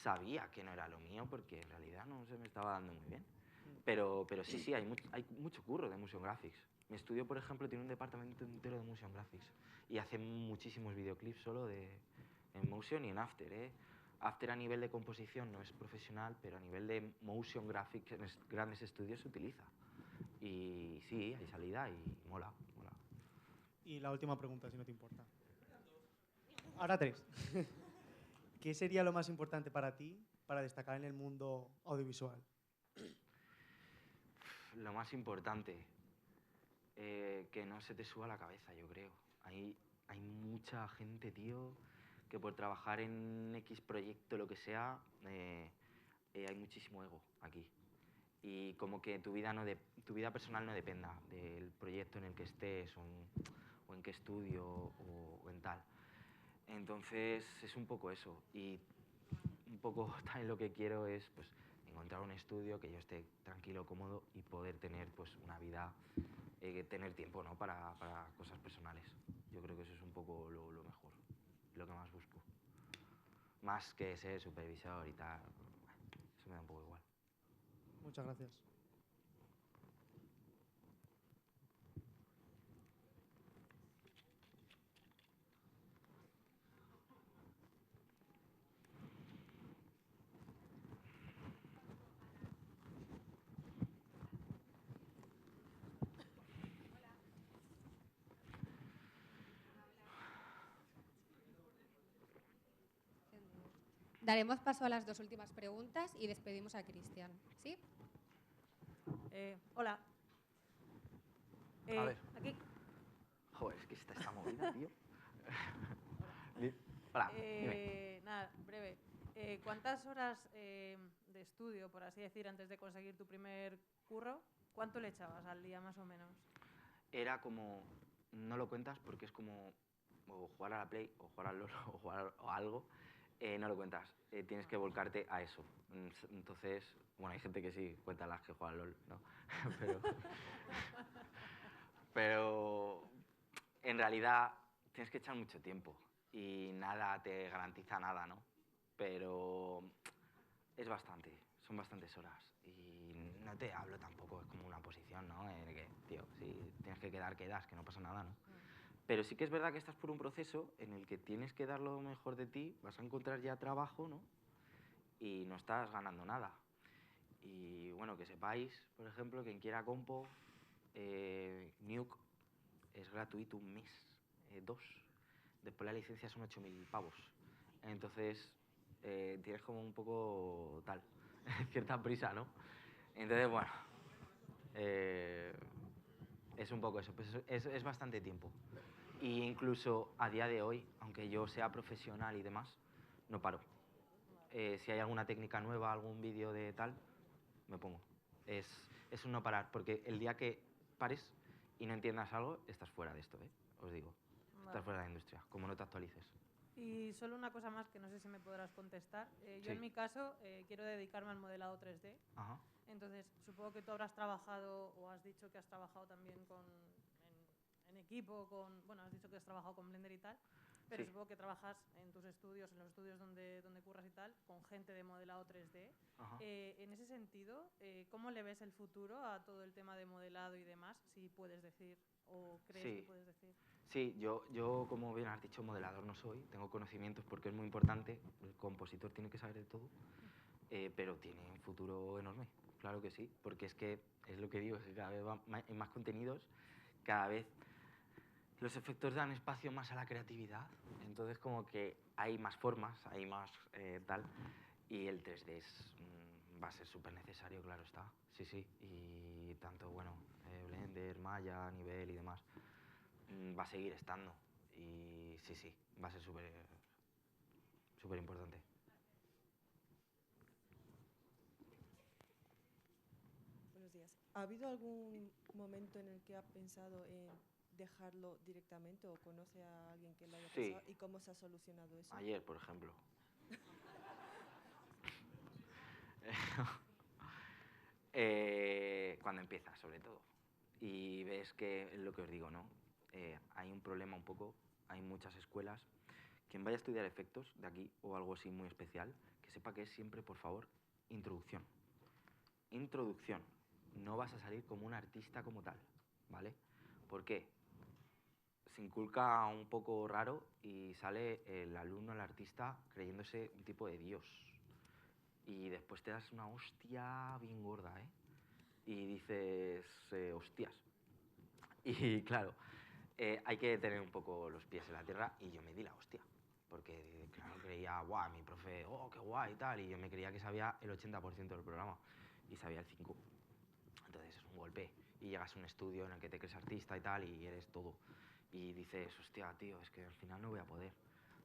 sabía que no era lo mío porque en realidad no se me estaba dando muy bien. Pero sí, hay mucho curro de motion graphics. Mi estudio, por ejemplo, tiene un departamento entero de motion graphics y hace muchísimos videoclips solo en motion y en After, ¿eh? After a nivel de composición no es profesional, pero a nivel de motion graphics en grandes estudios se utiliza. Y sí, hay salida y mola, mola. Y la última pregunta, si no te importa. Ahora 3. ¿Qué sería lo más importante para ti para destacar en el mundo audiovisual? Lo más importante, que no se te suba la cabeza, yo creo. Hay mucha gente, tío, que por trabajar en X proyecto, lo que sea, hay muchísimo ego aquí. Y como que tu vida personal no dependa del proyecto en el que estés o en qué estudio o en tal. Entonces es un poco eso. Y un poco también lo que quiero es pues, encontrar un estudio que yo esté tranquilo, cómodo y poder tener pues, una vida, tener tiempo, ¿no? para cosas personales. Yo creo que eso es un poco lo mejor, lo que más busco. Más que ser supervisor y tal, eso me da un poco igual. Muchas gracias. Daremos paso a las 2 últimas preguntas y despedimos a Cristian. ¿Sí? Hola. A ver. Aquí. Joder, es que está movida, tío. Hola, dime. Nada, breve. ¿Cuántas horas de estudio, por así decir, antes de conseguir tu primer curro, cuánto le echabas al día más o menos? Era como, no lo cuentas porque es como o jugar a la Play o jugar al LoL o jugar a algo, no lo cuentas, tienes que volcarte a eso. Entonces, bueno, hay gente que sí cuenta las que juega al LoL, ¿no? pero en realidad tienes que echar mucho tiempo y nada te garantiza nada, ¿no? Pero es bastante, son bastantes horas y no te hablo tampoco, es como una posición, ¿no? En el que, tío, si tienes que quedar, quedas, que no pasa nada, ¿no? Pero sí que es verdad que estás por un proceso en el que tienes que dar lo mejor de ti, vas a encontrar ya trabajo, ¿no? Y no estás ganando nada. Y bueno, que sepáis, por ejemplo, quien quiera compo, Nuke es gratuito un mes, 2. Después la licencia son 8.000 pavos. Entonces, tienes como un poco tal, cierta prisa, ¿no? Entonces, bueno, es un poco eso, pues es bastante tiempo. Y incluso a día de hoy, aunque yo sea profesional y demás, no paro. Si hay alguna técnica nueva, algún vídeo de tal, me pongo. Es un no parar, porque el día que pares y no entiendas algo, estás fuera de esto, os digo. Estás fuera de la industria, como no te actualices. Y solo una cosa más que no sé si me podrás contestar. Yo Sí. en mi caso quiero dedicarme al modelado 3D. Ajá. Entonces, supongo que tú habrás trabajado o has dicho que has trabajado también en equipo, bueno, has dicho que has trabajado con Blender y tal, pero Sí. supongo que trabajas en tus estudios, en los estudios donde curras y tal, con gente de modelado 3D. Ajá. En ese sentido, ¿cómo le ves el futuro a todo el tema de modelado y demás? Si puedes decir o crees Sí. que puedes decir. Sí, yo, como bien has dicho, modelador no soy, tengo conocimientos porque es muy importante, el compositor tiene que saber de todo, pero tiene un futuro enorme, claro que sí, porque es lo que digo, es que cada vez hay más contenidos, cada vez los efectos dan espacio más a la creatividad, entonces como que hay más formas, hay más tal, y el 3D es Va a ser súper necesario, claro está. Sí, sí. Y tanto, bueno, Blender, Maya, nivel y demás, va a seguir estando. Y sí, sí, va a ser súper importante. Buenos días. ¿Ha habido algún momento en el que ha pensado en dejarlo directamente o conoce a alguien que lo haya Sí. pensado? ¿Y cómo se ha solucionado eso? Ayer, por ejemplo. Cuando empiezas, sobre todo. Y ves que es lo que os digo, ¿no? Hay un problema un poco, hay muchas escuelas. Quien vaya a estudiar efectos de aquí o algo así muy especial, que sepa que es siempre, por favor, introducción. Introducción. No vas a salir como un artista como tal, ¿vale? ¿Por qué? Se inculca un poco raro y sale el alumno, el artista, creyéndose un tipo de dios. Y después te das una hostia bien gorda, ¿eh? Y dices, hostias. Y claro, hay que tener un poco los pies en la tierra y yo me di la hostia. Porque, claro, creía, guau, mi profe, oh, qué guay y tal. Y yo me creía que sabía el 80% del programa y sabía el 5%. Entonces es un golpe. Y llegas a un estudio en el que te crees artista y tal y eres todo. Y dices, hostia, tío, es que al final no voy a poder.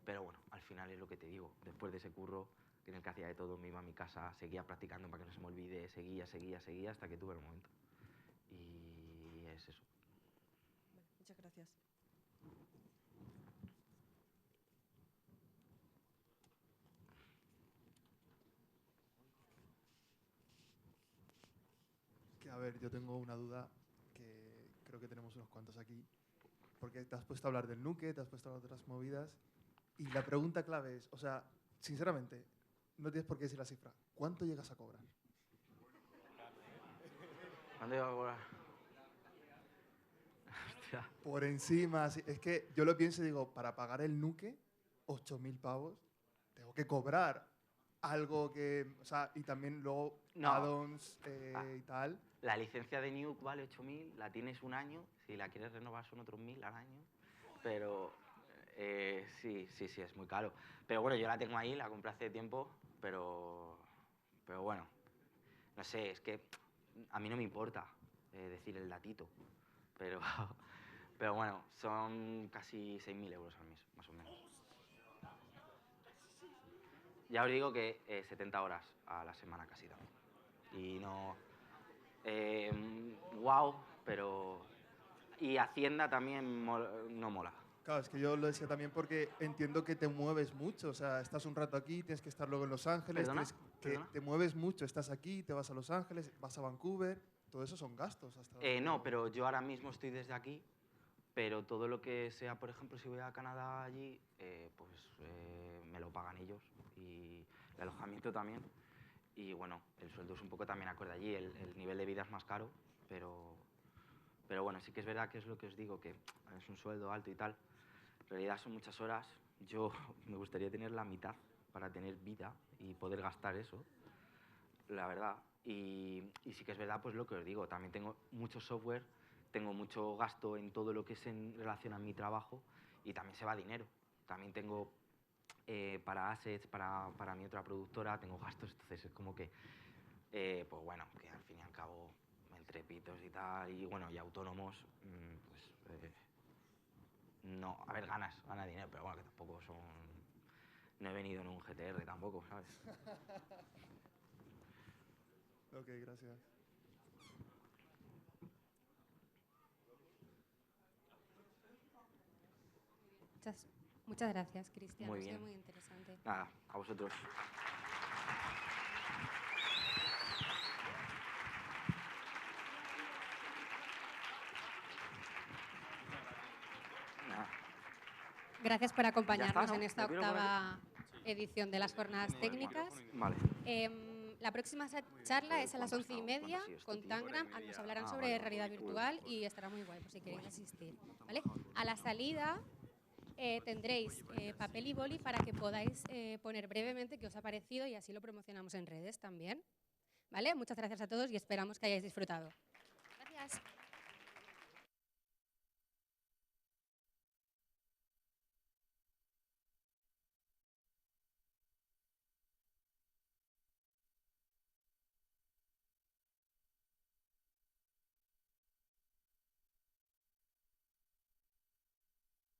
Pero bueno, al final es lo que te digo. Después de ese curro, en el que hacía de todo, me iba a mi casa, seguía practicando para que no se me olvide, seguía hasta que tuve el momento. Y es eso. Bueno, muchas gracias. Que, a ver, yo tengo una duda que creo que tenemos unos cuantos aquí. Porque te has puesto a hablar del Nuke, te has puesto a hablar de otras movidas. Y la pregunta clave es, o sea, sinceramente, no tienes por qué decir la cifra. ¿Cuánto llegas a cobrar? ¿Cuánto llegas a cobrar? Hostia. Por encima, sí, es que yo lo pienso y digo, para pagar el Nuke, 8.000 pavos, tengo que cobrar algo que, o sea, y también luego No. add-ons y tal. La licencia de Nuke vale 8.000, la tienes un año, si la quieres renovar son otros 1.000 al año, pero sí, es muy caro. Pero bueno, yo la tengo ahí, la compré hace tiempo, pero bueno, no sé, es que a mí no me importa decir el datito, pero bueno, son casi 6.000 euros al mes, más o menos. Ya os digo que 70 horas a la semana casi también. Y no... wow, pero... Y Hacienda también no mola. Claro, es que yo lo decía también porque entiendo que te mueves mucho, o sea, estás un rato aquí, tienes que estar luego en Los Ángeles, ¿Perdona? te mueves mucho, estás aquí, te vas a Los Ángeles, vas a Vancouver, todo eso son gastos. No, pero yo ahora mismo estoy desde aquí, pero todo lo que sea, por ejemplo, si voy a Canadá allí, me lo pagan ellos y el alojamiento también. Y bueno, el sueldo es un poco también acorde allí, el nivel de vida es más caro, pero bueno, sí que es verdad que es lo que os digo, que es un sueldo alto y tal. En realidad son muchas horas. Yo me gustaría tener la mitad para tener vida y poder gastar eso, la verdad. Y sí que es verdad, pues lo que os digo, también tengo mucho software, tengo mucho gasto en todo lo que es en relación a mi trabajo y también se va dinero. También tengo para assets, para mi otra productora, tengo gastos, entonces es como que, pues bueno, que al fin y al cabo, entre pitos y tal, y bueno, y autónomos, no, a ver, gana dinero, pero bueno, que tampoco son... No he venido en un GTR tampoco, ¿sabes? Ok, gracias. Muchas gracias, Cristian. Muy Ha sido bien. muy interesante. Nada, a vosotros. Nada. Gracias por acompañarnos ¿no? en esta ¿Me tiro por octava edición de las jornadas técnicas. Vale. La próxima charla es a las 11:30 con Tangram. Nos hablarán sobre realidad virtual y estará muy guay por si queréis asistir. ¿Vale? A la salida tendréis papel y boli para que podáis poner brevemente qué os ha parecido y así lo promocionamos en redes también. ¿Vale? Muchas gracias a todos y esperamos que hayáis disfrutado. Gracias.